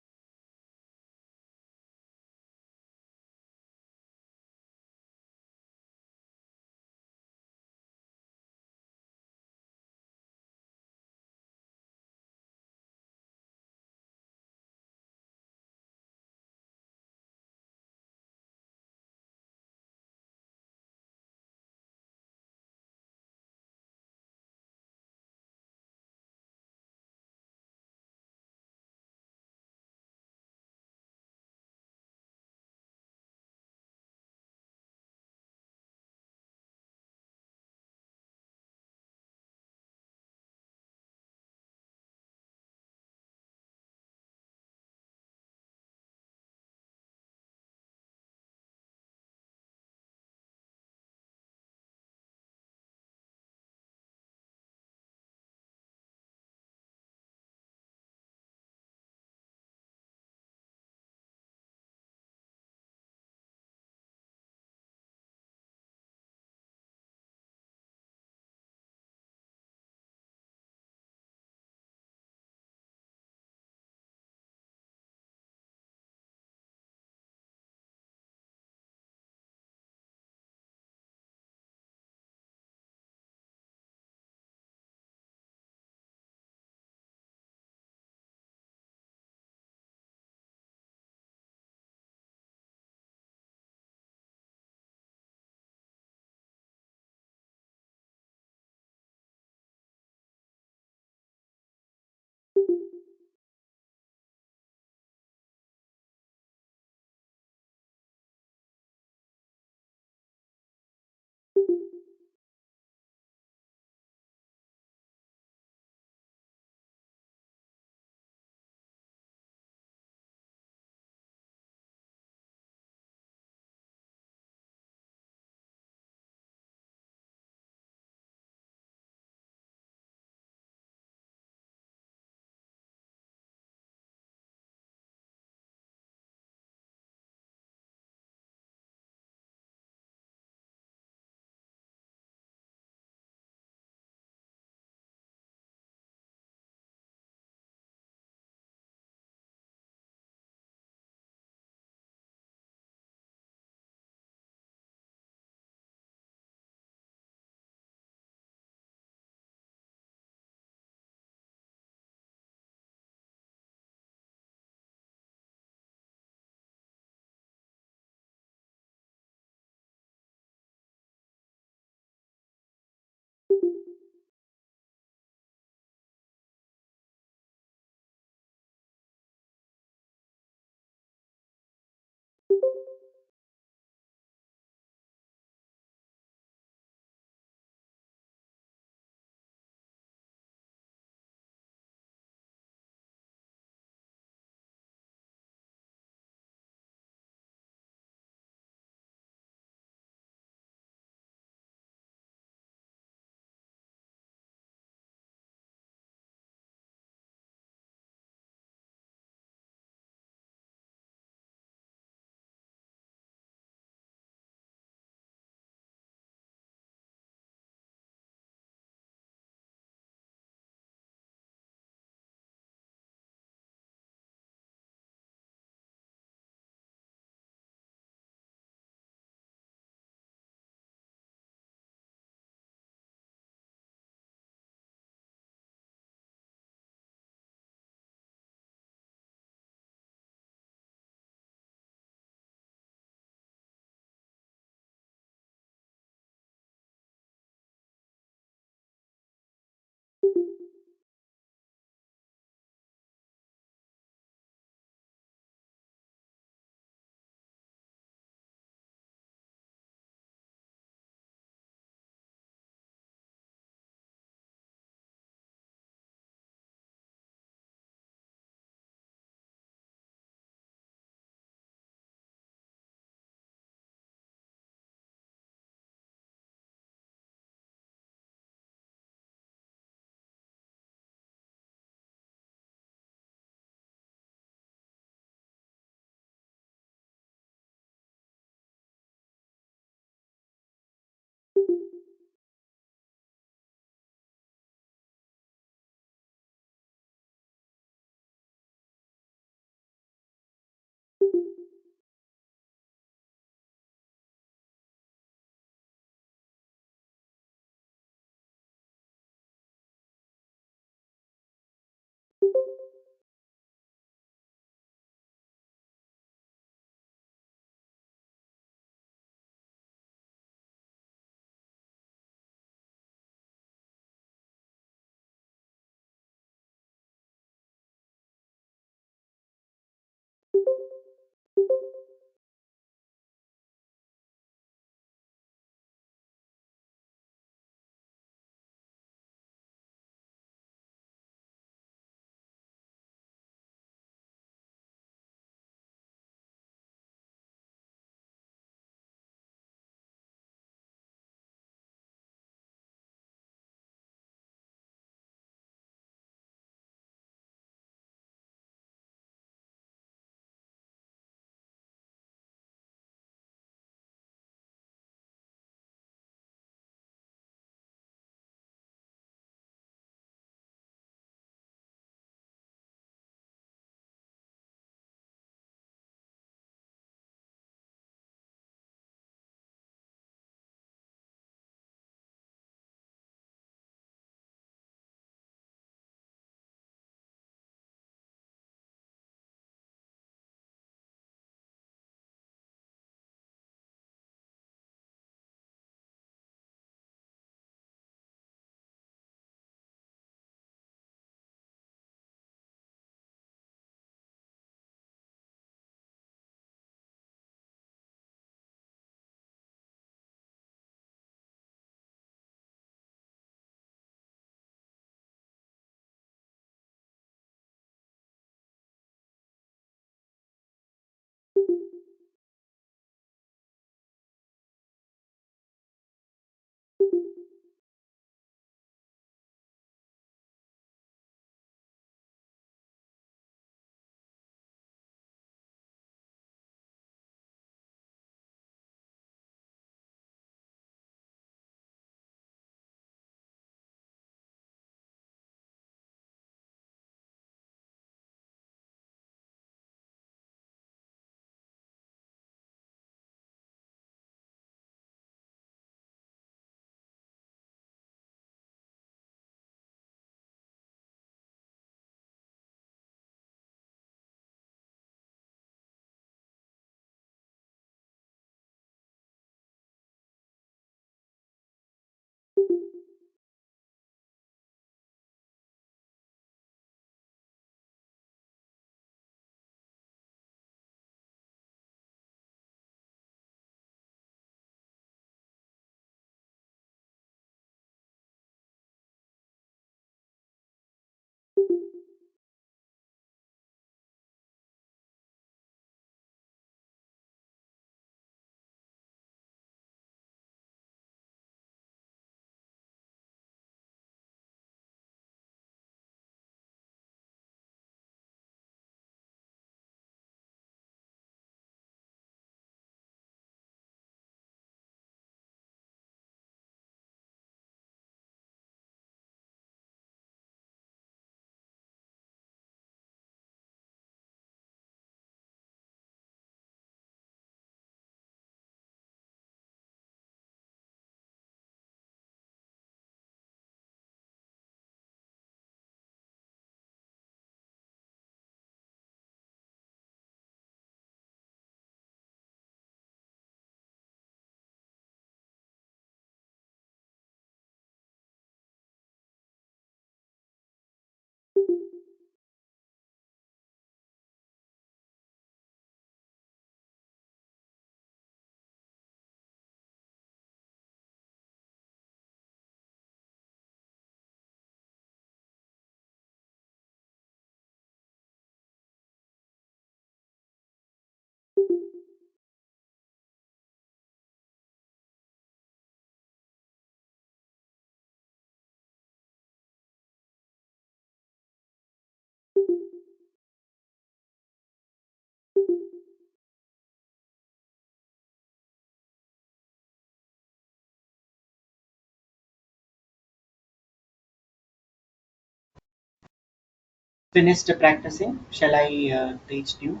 Finished practicing? Shall I teach you?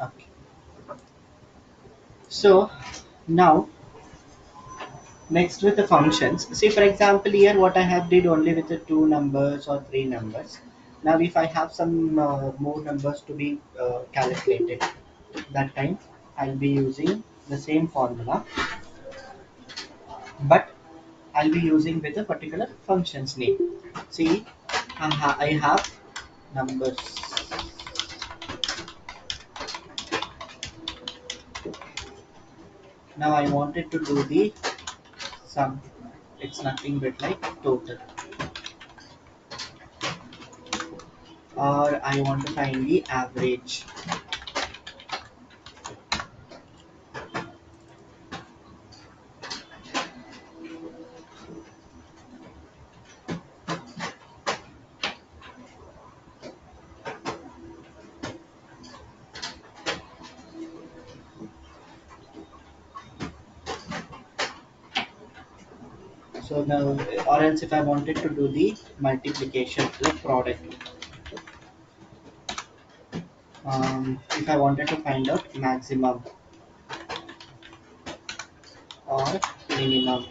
Okay. So now next with the functions. See, for example, here what I have did only with the two numbers or three numbers. Now if I have some more numbers to be calculated, that time I'll be using the same formula, but I'll be using with a particular function's name. See, I have numbers. Now I wanted to do the sum. It's nothing but like total. Or I want to find the average. So now, or else if I wanted to do the multiplication, like product. If I wanted to find out maximum or minimum.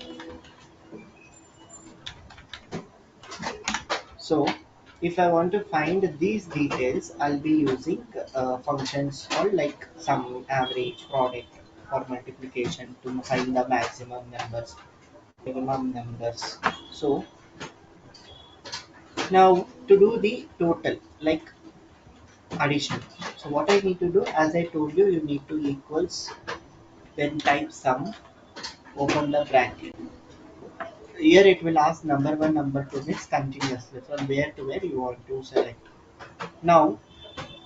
So if I want to find these details, I'll be using functions called like sum, average, product, or multiplication to find the maximum numbers, minimum numbers. So now to do the total, like addition. So what I need to do, as I told you, you need to equals, then type sum, open the bracket. Here it will ask number one, number two means continuously from where to where you want to select. Now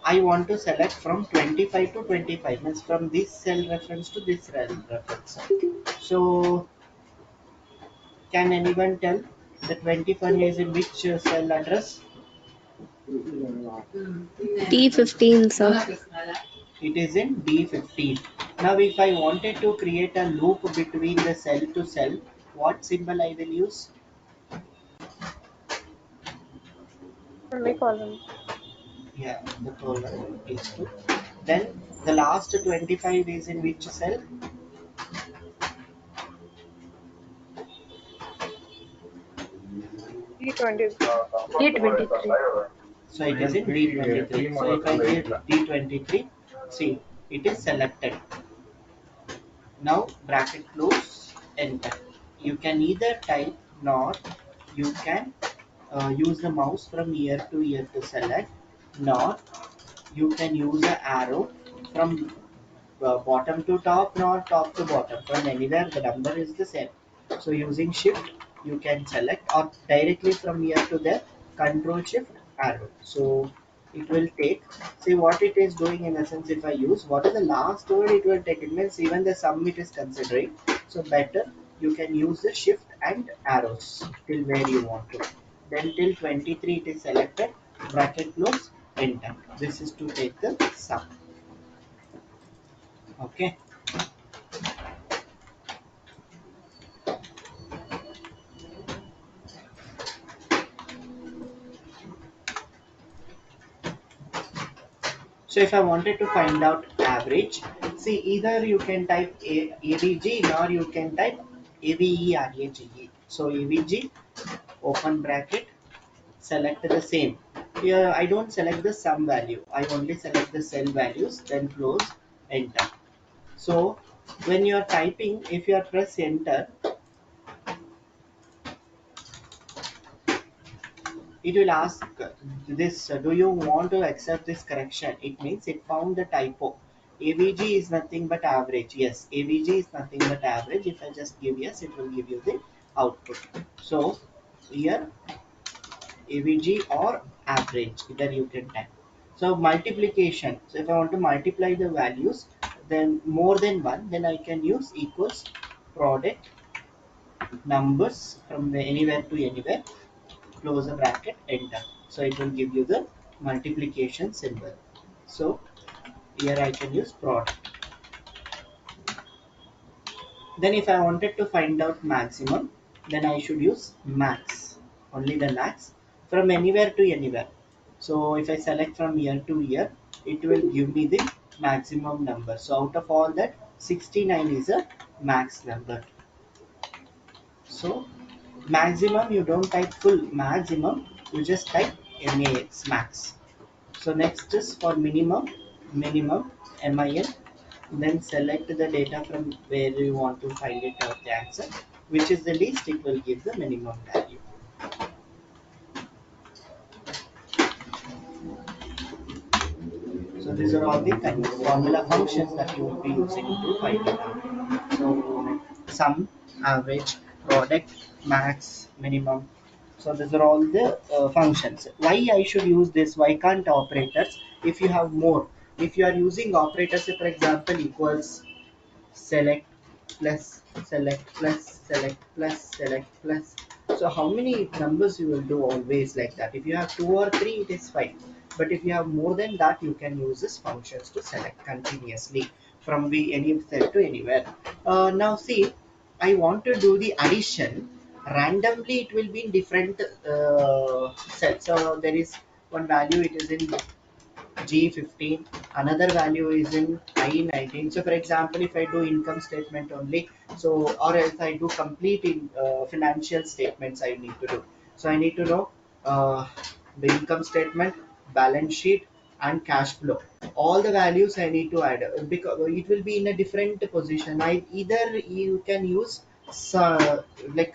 I want to select from 25 to 25 means from this cell reference to this cell reference. So can anyone tell the 21 is in which cell address? D15, sir. It is in D15. Now if I wanted to create a loop between the cell to cell, what symbol I will use? Semicolon. Yeah, the colon is 2. Then the last 25 is in which cell? D20. D23. So it is in D23. So if I give D23, see, it is selected. Now bracket close, enter. You can either type not, you can use the mouse from ear to ear to select, not, you can use the arrow from bottom to top, not top to bottom. From anywhere the number is the same. So using shift you can select, or directly from here to there, control shift arrow. So it will take, see what it is doing in essence. If I use what is the last word, it will take, it means even the sum it is considering. So better you can use the shift and arrows till where you want to. Then till 23 it is selected, bracket close, enter. This is to take the sum. Okay. So if I wanted to find out average, see either you can type AVG or you can type AVERAGE. So AVG, open bracket, select the same. Here I don't select the sum value. I only select the cell values, then close, enter. So when you are typing, if you are press enter, it will ask this, do you want to accept this correction? It means it found the typo. AVG is nothing but average. Yes, AVG is nothing but average. If I just give yes, it will give you the output. So here AVG or average, either you can type. So multiplication, so if I want to multiply the values, then more than one, then I can use equals product numbers from anywhere to anywhere, close the bracket, enter. So it will give you the multiplication symbol. So here I can use product. Then if I wanted to find out maximum, then I should use max, only the max from anywhere to anywhere. So if I select from year to year, it will give me the maximum number. So out of all that, 69 is a max number. So maximum, you don't type full maximum, you just type max, max. So next is for minimum, minimum, min, then select the data from where you want to find it out the answer, which is the least, it will give the minimum value. So these are all the kind of formula functions that you will be using to find it out. So sum, average, product, max, minimum. So these are all the functions. Why I should use this? Why can't operators? If you have more, if you are using operators, say for example equals, select, plus, select, plus, select, plus, select, plus. So how many numbers you will do always like that? If you have 2 or 3, it is fine. But if you have more than that, you can use this functions to select continuously from any cell to anywhere. Now see, I want to do the addition. Randomly, it will be in different cells. So there is one value, it is in G15, another value is in I19. So for example, if I do income statement only, so or else I do complete in financial statements I need to do. So I need to know the income statement, balance sheet and cash flow. All the values I need to add because it will be in a different position. I either you can use like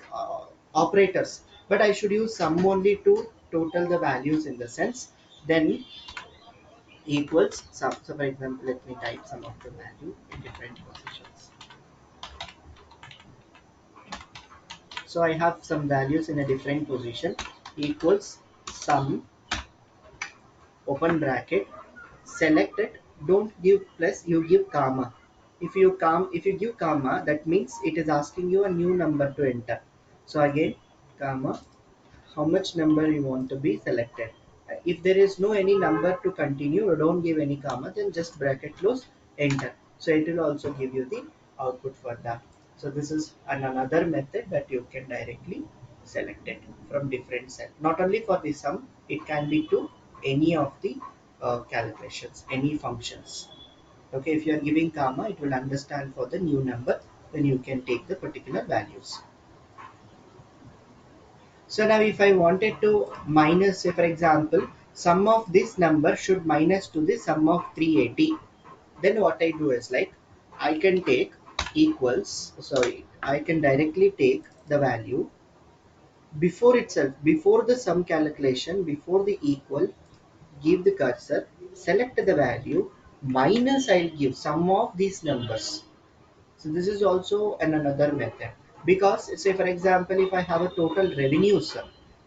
operators, but I should use sum only to total the values in the sense. Then equals sum. So for example, let me type some of the value in different positions. So I have some values in a different position equals sum, open bracket, select it, don't give plus, you give comma. If you give comma, that means it is asking you a new number to enter. So again, comma, how much number you want to be selected. If there is no any number to continue, or don't give any comma, then just bracket close, enter. So it will also give you the output for that. So this is another method that you can directly select it from different cell. Not only for the sum, it can be to any of the calculations, any functions. Okay, if you are giving comma, it will understand for the new number, then you can take the particular values. So now if I wanted to minus, say for example, sum of this number should minus to the sum of 380. Then what I do is like, I can take equals, sorry, I can directly take the value before itself, before the sum calculation, before the equal, give the cursor, select the value, minus I'll give sum of these numbers. So this is also another method, because say for example, if I have a total revenues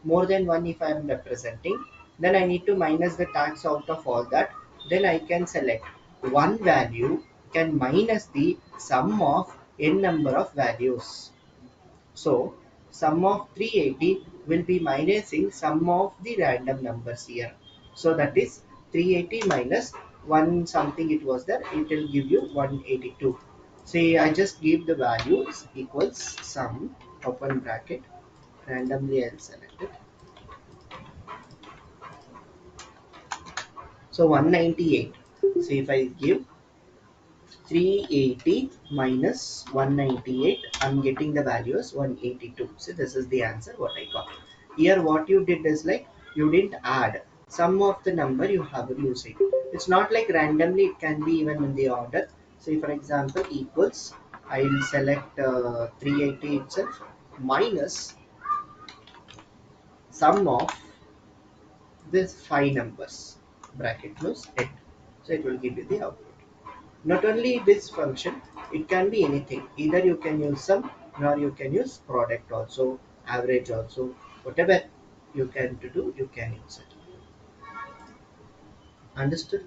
more than one, if I am representing, then I need to minus the tax out of all that. Then I can select one value can minus the sum of n number of values. So sum of 380 will be minusing sum of the random numbers here. So that is 380 minus 1 something it was there, it will give you 182. Say I just give the values equals sum, open bracket, randomly I'll select it. So 198. So if I give 380 minus 198, I'm getting the value as 182. So this is the answer what I got. Here what you did is like, you didn't add sum of the number you have using. It's not like randomly, it can be even in the order. Say for example equals, I will select 380 itself minus sum of this 5 numbers, bracket close it. So it will give you the output. Not only this function, it can be anything. Either you can use sum, or you can use product also, average also, whatever you can to do, you can use it. Understood?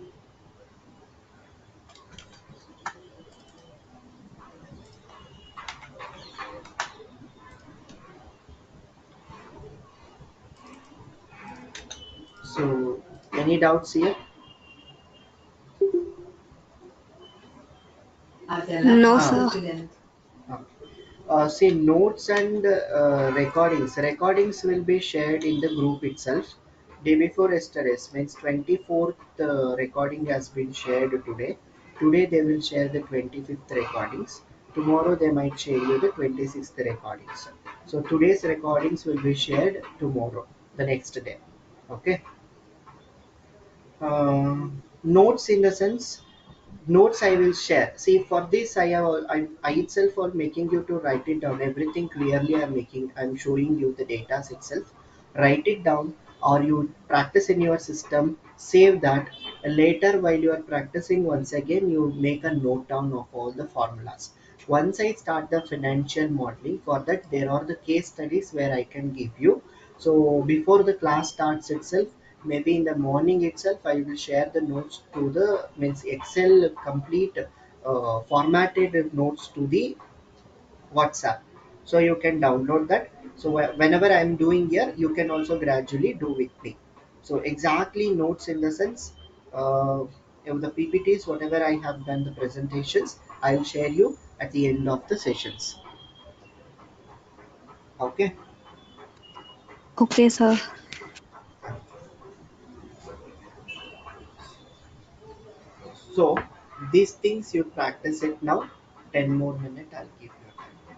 So any doubts here? No, Ah, sir. ah. See, notes and recordings. Recordings will be shared in the group itself. Day before yesterday's means 24th recording has been shared today. Today they will share the 25th recordings. Tomorrow they might share you the 26th recordings. So today's recordings will be shared tomorrow, the next day. Okay. Notes in the sense, notes I will share. See, for this I itself for making you to write it down everything clearly. I'm showing you the data itself. Write it down, or you practice in your system, save that. Later while you are practicing, once again you make a note down of all the formulas. Once I start the financial modeling, for that there are the case studies where I can give you. So before the class starts itself, maybe in the morning itself, I will share the notes to the means Excel complete formatted notes to the WhatsApp. So you can download that. So whenever I'm doing here, you can also gradually do with me. So exactly notes in the sense, the PPTs, whatever I have done the presentations, I'll share you at the end of the sessions. Okay. Okay, sir. So these things you practice it now. 10 more minutes I'll give you time.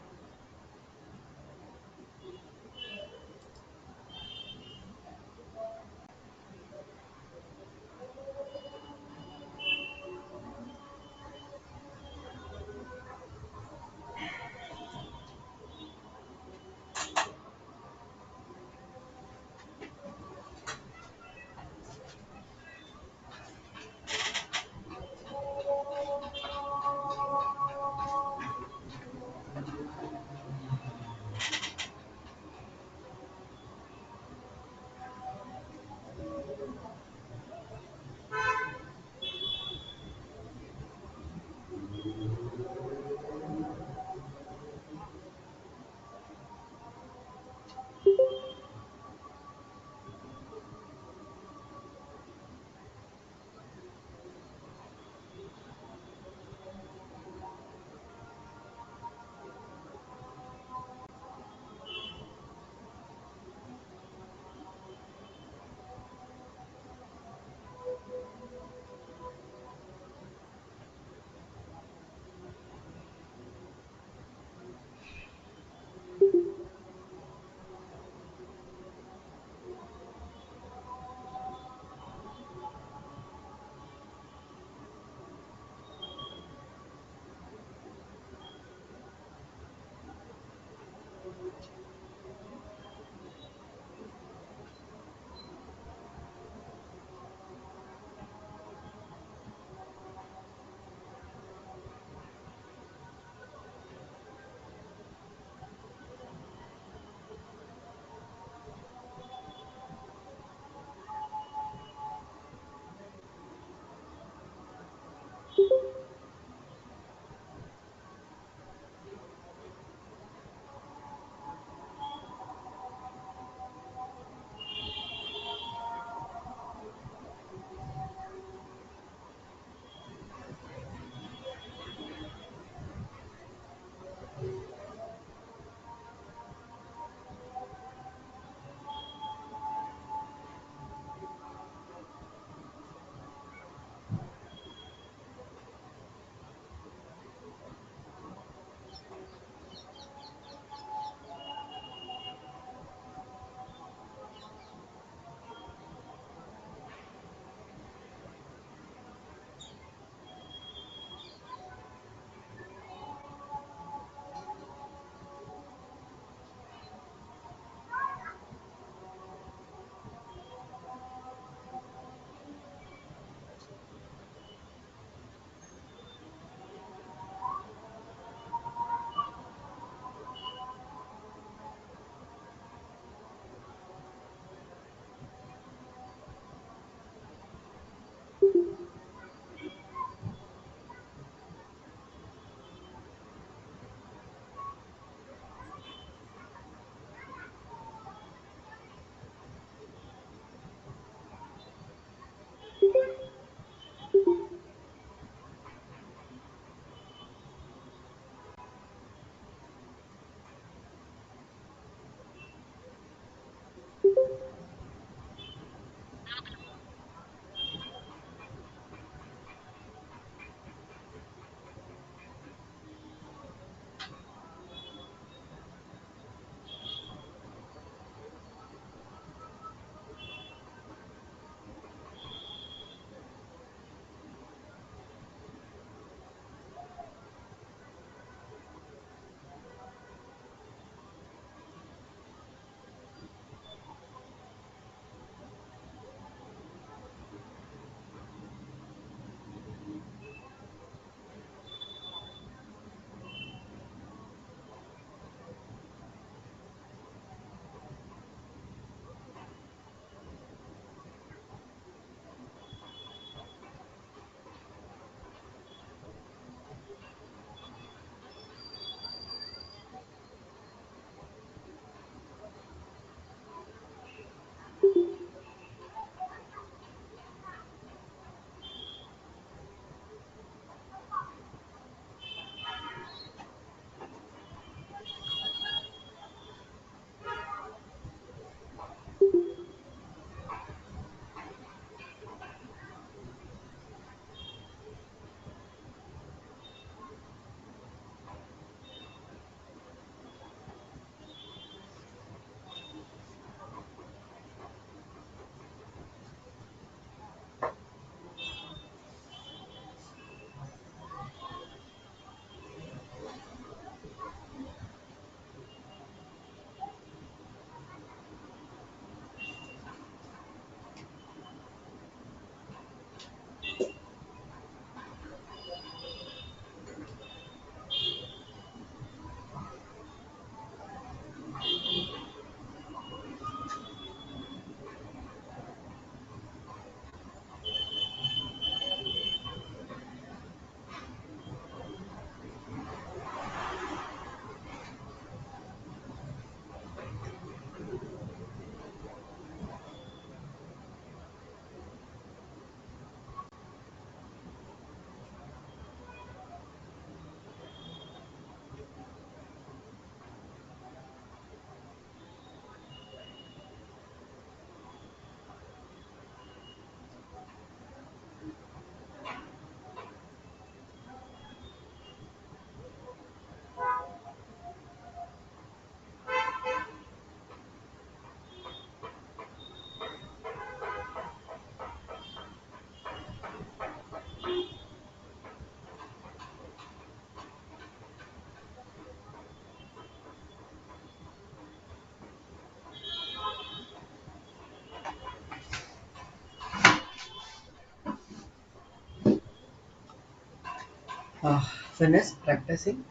Finish practicing.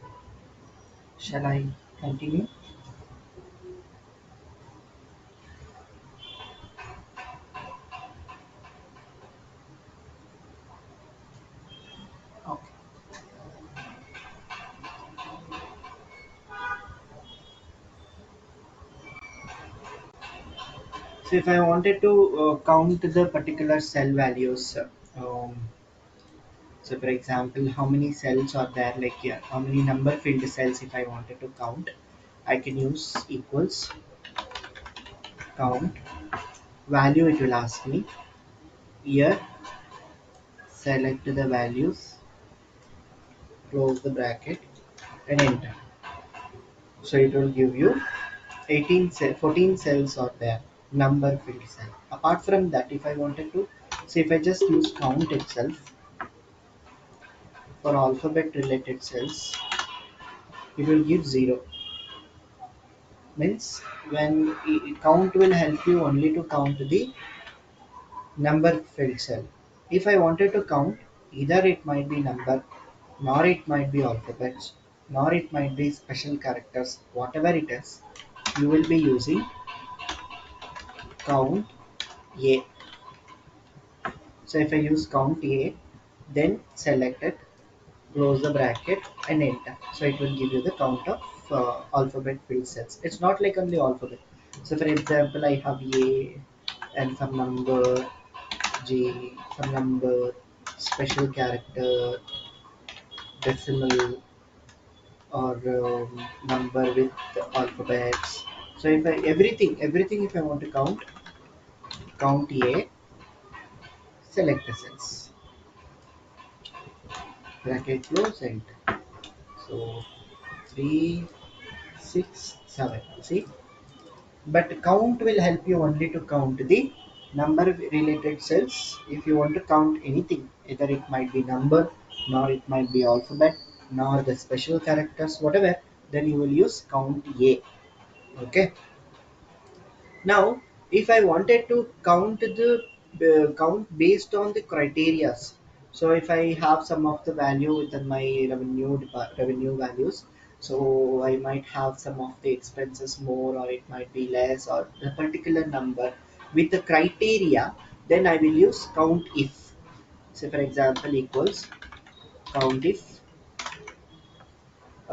Shall I continue? Okay. So if I wanted to count the particular cell values, so for example, how many cells are there? Like here, how many number filled cells? If I wanted to count, I can use equals count value. It will ask me here. Select the values, close the bracket, and enter. So it will give you 14 cells are there, number filled cell. Apart from that, if I wanted to, so if I just use count itself for alphabet related cells, it will give 0. Means when count will help you only to count the number filled cell. If I wanted to count, either it might be number, nor it might be alphabets, nor it might be special characters, whatever it is, you will be using count a. So if I use count a, then select it, close the bracket, and enter. So it will give you the count of alphabet filled cells. It's not like only alphabet. So for example, I have a and some number, J, some number, special character, decimal, or number with the alphabets. So if I everything if I want to count a, select the cells, bracket close, enter. So 3, 6, 7. See, but count will help you only to count the number related cells. If you want to count anything, either it might be number, nor it might be alphabet, nor the special characters, whatever, then you will use count a. Okay. Now, if I wanted to count the count based on the criterias, so if I have some of the value within my revenue values, so I might have some of the expenses more, or it might be less, or a particular number with the criteria, then I will use count if. So, for example, equals count if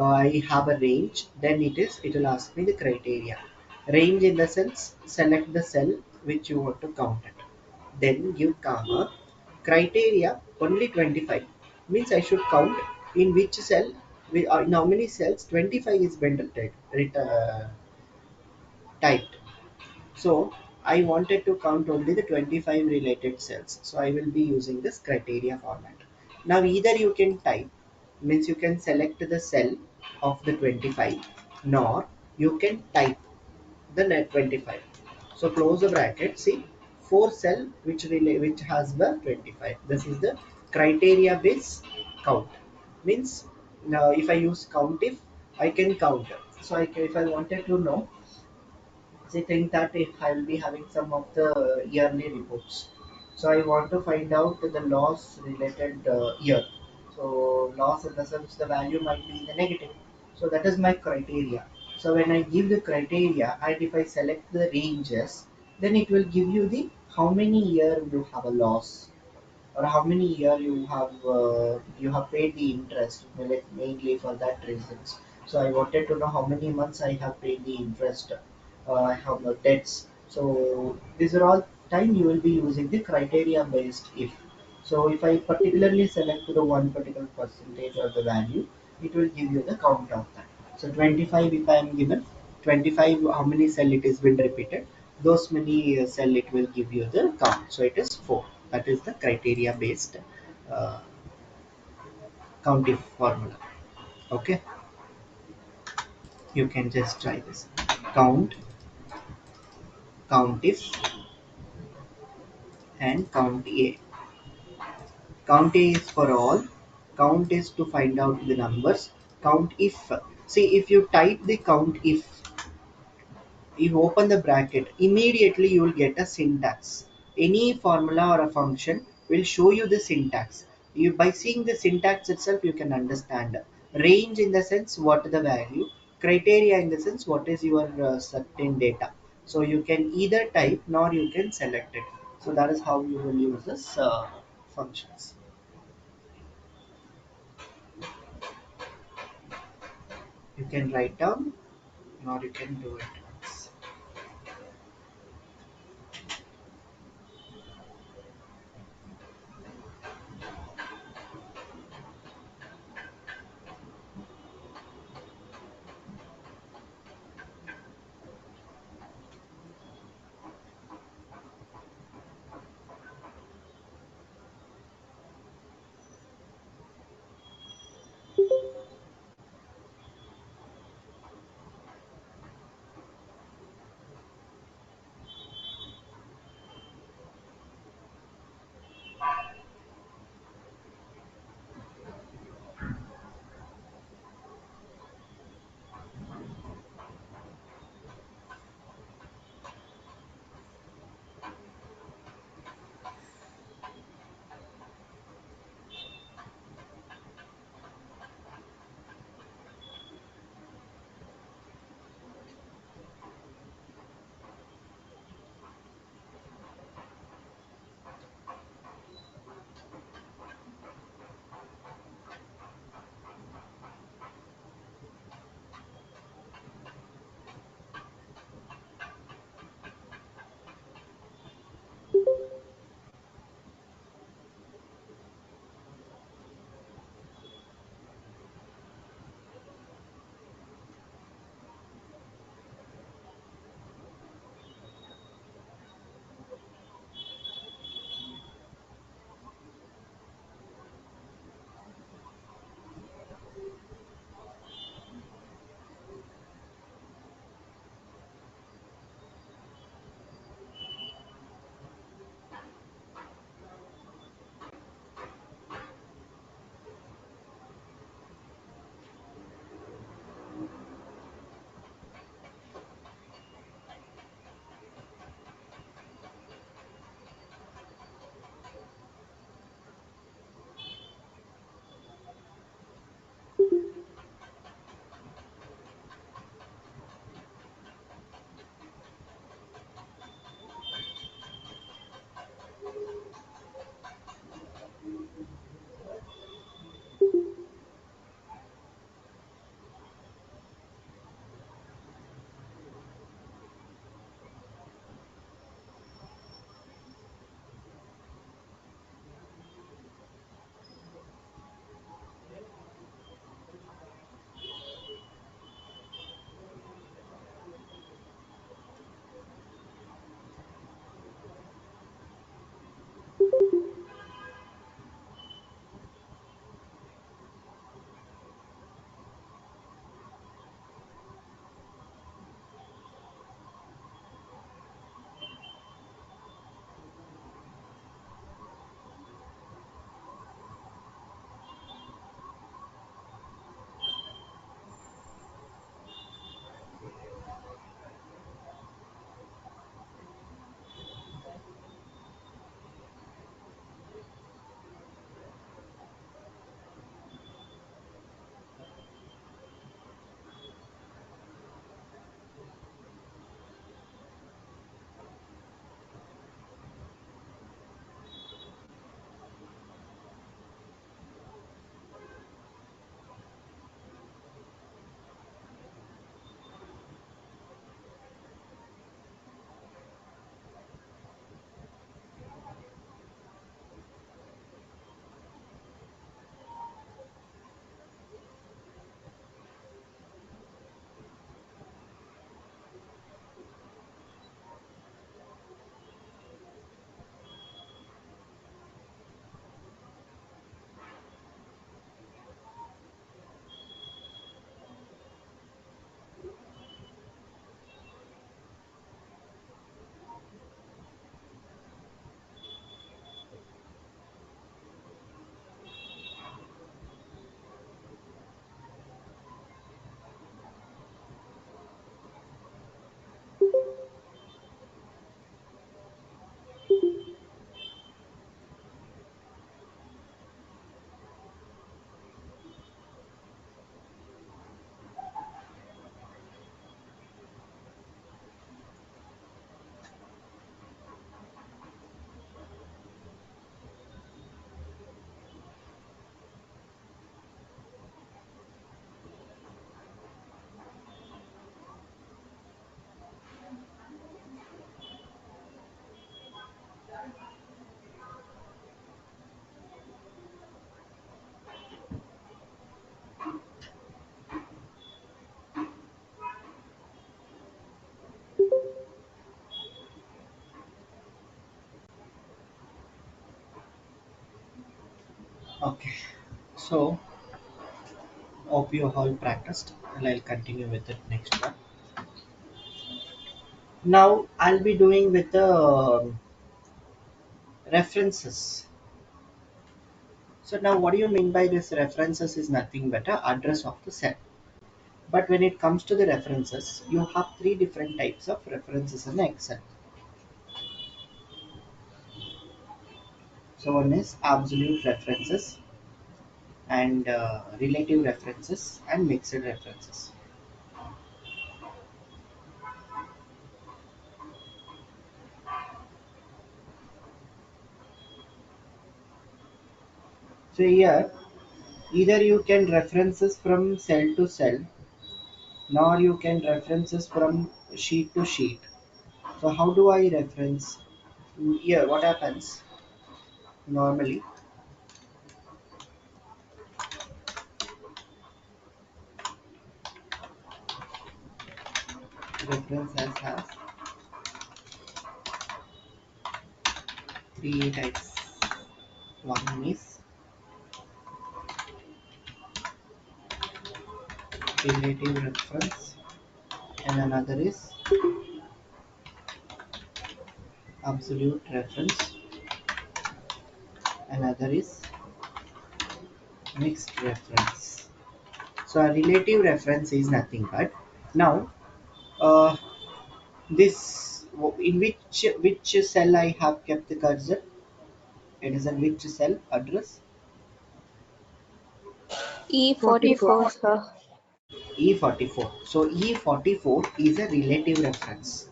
I have a range, then it will ask me the criteria. Range in the sense, select the cell which you want to count it. Then give comma. Criteria only 25. Means I should count in which cell, in how many cells 25 is been typed. So I wanted to count only the 25 related cells. So I will be using this criteria format. Now either you can type, means you can select the cell of the 25, nor you can type the net 25. So close the bracket. See, 4 cell which has the 25. This is the criteria based count. Means now if I use count if, I can count. So if I wanted to know, I think that if I will be having some of the yearly reports. So I want to find out the loss related year. So loss in the sense the value might be in the negative. So that is my criteria. So when I give the criteria and if I select the ranges, then it will give you the how many year you have a loss, or how many year you have paid the interest, mainly for that reasons. So I wanted to know how many months I have paid the interest, I have no debts. So these are all time you will be using the criteria based if. So if I particularly select the one particular percentage or the value, it will give you the count of that. So 25, if I am given 25, how many cell it is been repeated, those many cell it will give you the count. So it is 4. That is the criteria based uh, counting formula. Okay, you can just try this. Count, count if, and count a. Count a is for all. Count is to find out the numbers. Count if. See, if you type the count if, you open the bracket, immediately you will get a syntax. Any formula or a function will show you the syntax. You, by seeing the syntax itself, you can understand range in the sense what is the value, criteria in the sense what is your certain data. So you can either type nor you can select it. So that is how you will use this functions. You can write down nor you can do it once. Okay, so hope you all practiced, and I'll continue with the next one. Now I'll be doing with the references. So now what do you mean by this? References is nothing but a address of the cell. But when it comes to the references, you have three different types of references in Excel. So one is absolute references and relative references and mixed references. So here either you can references from cell to cell, nor you can references from sheet to sheet. So how do I reference? Here what happens normally, references has three types. One is relative reference, and another is absolute reference, another is mixed reference. So a relative reference is nothing but now uh, this in which cell I have kept the cursor. It is in which cell address? E44, sir. E44. So E44 is a relative reference.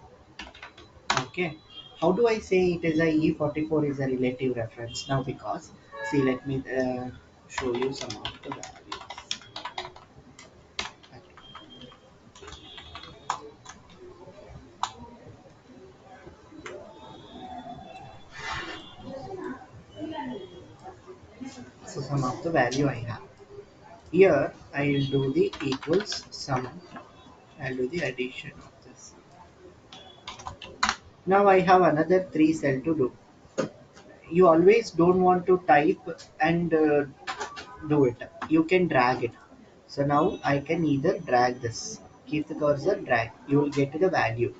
Okay. How do I say it is a E44 is a relative reference now? Because see, let me show you some of the values. So some of the value I have. Here I will do the equals sum. I'll do the addition of this. Now I have another three cell to do. You always don't want to type and do it. You can drag it. So now I can either drag this. Keep the cursor, drag. You will get the value.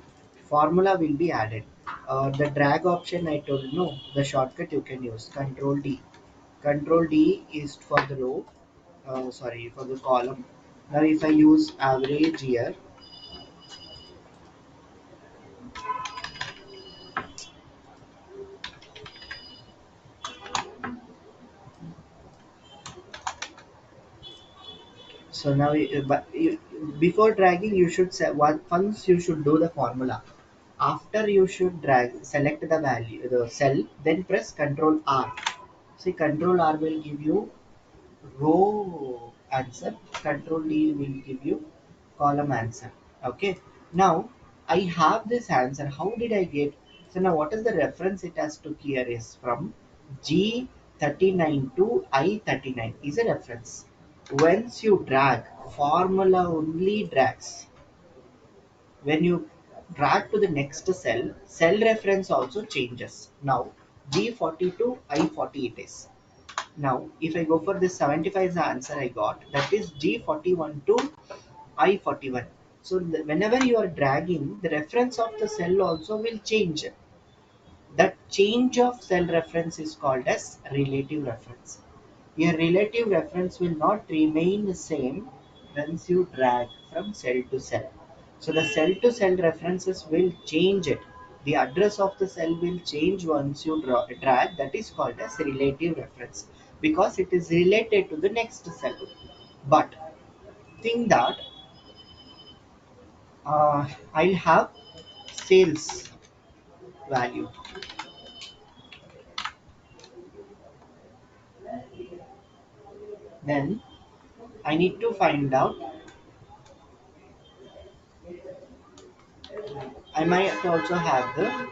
Formula will be added. The drag option I told no. The shortcut you can use Control D. Control D is for the row. Sorry, for the column. Now if I use average here, so now before dragging you should say once you should do the formula. After you should drag select the value the cell, then press Control R. See, Control R will give you row answer, Control D will give you column answer. Okay, now I have this answer. How did I get? So now what is the reference it has took here is from G39 to I39 is a reference. Once you drag, formula only drags. When you drag to the next cell, cell reference also changes. Now G42 I40 it is. Now, if I go for this 75 is the answer I got. That is G41 to I41. So whenever you are dragging, the reference of the cell also will change. That change of cell reference is called as relative reference. Your relative reference will not remain the same once you drag from cell to cell. So the cell to cell references will change it. The address of the cell will change once you drag. That is called as relative reference because it is related to the next cell. But think that I'll have sales value. Then I need to find out. I might also have the.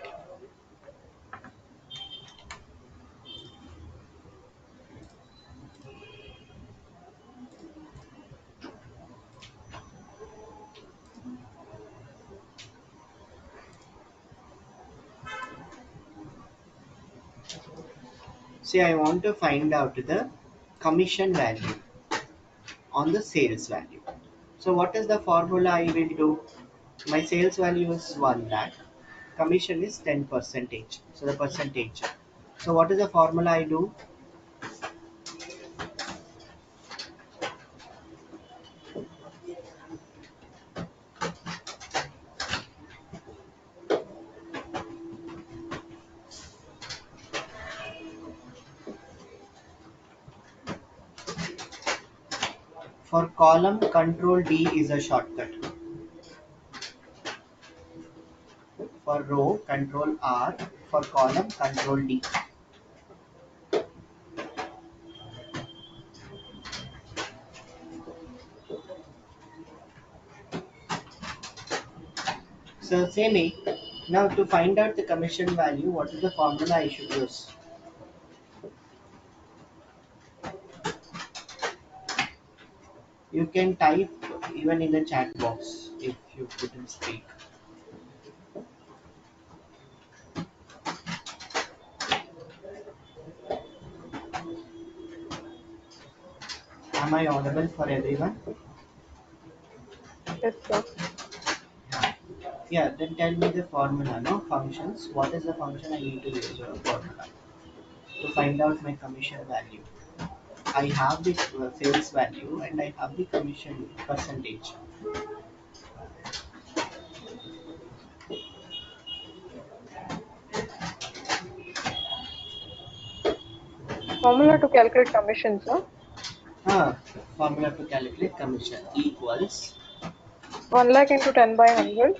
See, I want to find out the commission value on the sales value. So what is the formula I will do? My sales value is 1 lakh, commission is 10 percentage. So the percentage. So what is the formula I do? For column, control D is a shortcut. For row, control R. For column, control D. So say me, now to find out the commission value, what is the formula I should use? You can type even in the chat box if you couldn't speak. Am I audible for everyone? Yes, sir. Yeah, then tell me the formula, no functions. What is the function I need to use a formula to find out my commission value? I have the sales value and I have the commission percentage. Formula to calculate commission, sir. Formula to calculate commission equals 1 lakh into 10 by 100.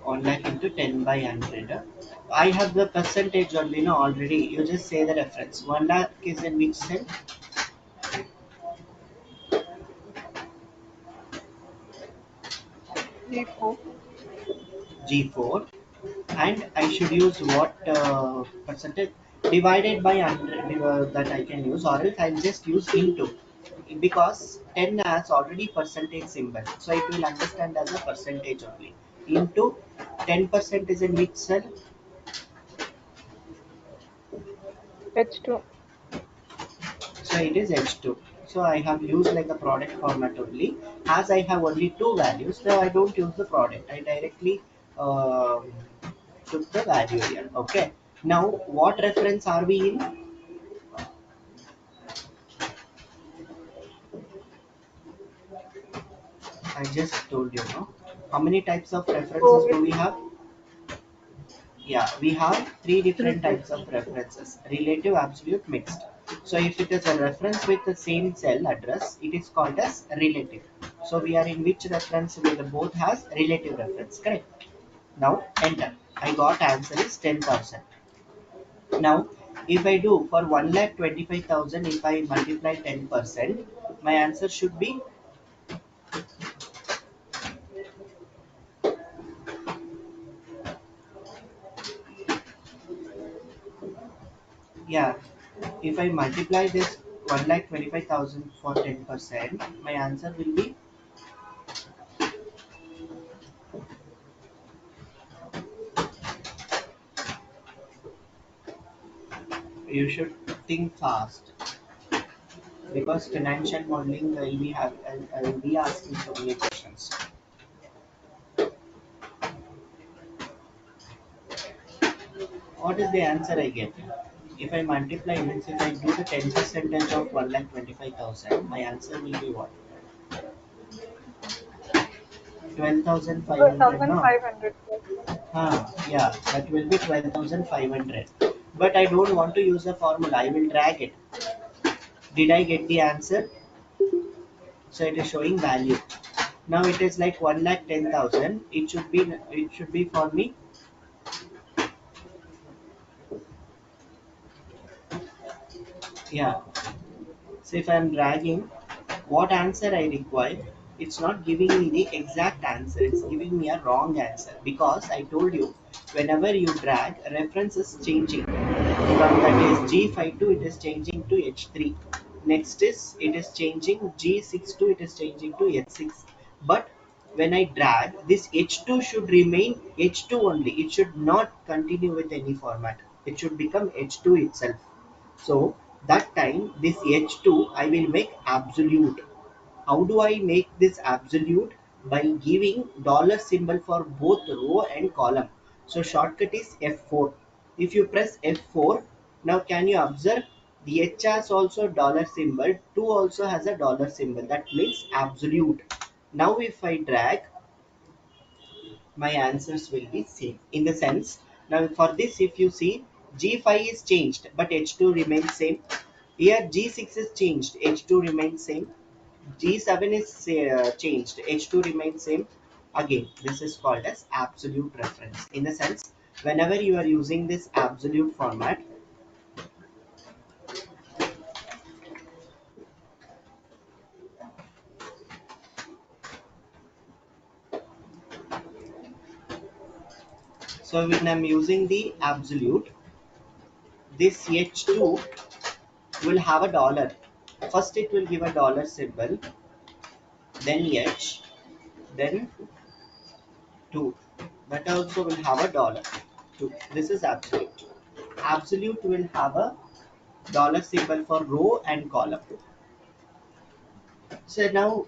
1 lakh into 10 by 100. I have the percentage only, no, already. You just say the reference. 1 lakh is in which cell? G4. G4. And I should use what percentage? Divided by 100 that I can use, or else I'll just use into. Because 10 has already percentage symbol. So it will understand as a percentage only. Into 10% is in which cell? H2. So it is H2. So I have used like a product format only. As I have only two values, so I don't use the product. I directly um, took the value here. Okay. Now what reference are we in? I just told you, no? How many types of references COVID. do we have? Yeah, we have three Three different types. types of references: relative, absolute, mixed. So if it is a reference with the same cell address, it is called as relative. So we are in which reference where the both has relative reference, correct? Now enter. I got answer is 10,000. Now if I do for 1,25,000, if I multiply 10%, my answer should be, yeah, if I multiply this 1,25,000 for 10%, my answer will be, you should think fast because financial modeling I will be asking so many questions. What is the answer I get? If I multiply, means if I do the 10 percentage of 1,25,000, my answer will be what? 12,500, no? 12,500, sir. Yeah, that will be 12,500. But I don't want to use the formula. I will drag it. Did I get the answer? So it is showing value. Now it is like 1,10,000. It should be for me. Yeah. So if I am dragging what answer I require, it's not giving me the exact answer. It's giving me a wrong answer because I told you whenever you drag, reference is changing. From that is G52, it is changing to H3. Next is it is changing G62, it is changing to H6. But when I drag, this H2 should remain H2 only. It should not continue with any format. It should become H2 itself. So That time this H2 I will make absolute. How do I make this absolute? By giving dollar symbol for both row and column. So shortcut is F4. If you press F4, now can you observe the H has also dollar symbol, 2 also has a dollar symbol. That means absolute. Now if I drag, my answers will be same. In the sense, now for this if you see, G5 is changed but H2 remains same. Here G6 is changed, H2 remains same. G7 is changed, H2 remains same. Again, this is called as absolute reference. In the sense, whenever you are using this absolute format, so when I'm using the absolute, this H2 will have a dollar. First it will give a dollar symbol, then H, then 2. That also will have a dollar. 2. This is absolute. Absolute will have a dollar symbol for row and column. So now,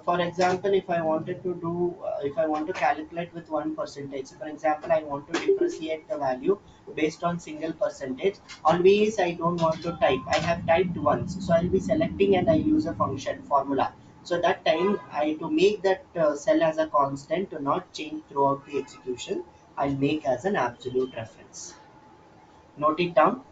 for example, if I wanted to do, if I want to calculate with 1%, so for example, I want to depreciate the value based on single percentage. Always, I don't want to type. I have typed once, so I'll be selecting and I use a function formula. So that time, I to make that cell as a constant to not change throughout the execution, I'll make as an absolute reference. Note it down.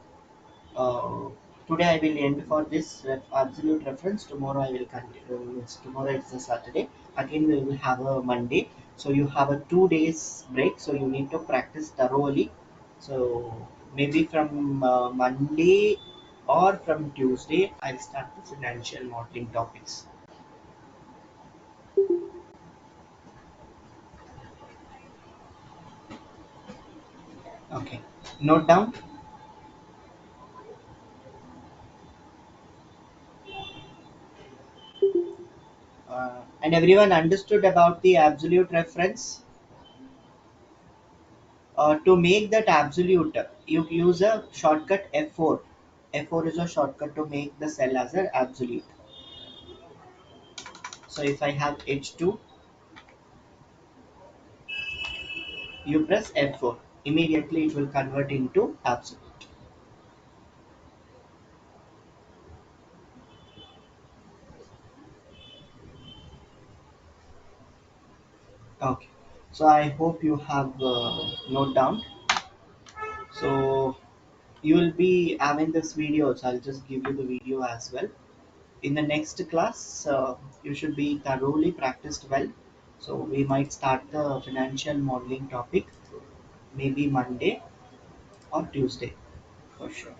uh, Today I will end for this absolute reference. Tomorrow I will continue. Yes, tomorrow it's a Saturday. Again we will have a Monday. So you have a 2 days break. So you need to practice thoroughly. So maybe from Monday or from Tuesday I'll start the financial modeling topics. Okay. Note down. And everyone understood about the absolute reference. To make that absolute, you use a shortcut F4. F4 is a shortcut to make the cell as an absolute. So if I have H2, you press F4. Immediately it will convert into absolute. Okay. So I hope you have note down. So you will be having this video. So I'll just give you the video as well. In the next class, you should be thoroughly practiced well. So we might start the financial modeling topic maybe Monday or Tuesday for sure.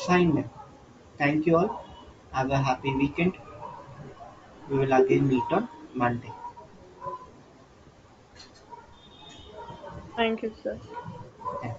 Fine then. Thank you all. Have a happy weekend. We will again meet on Monday. Thank you, sir. Yeah.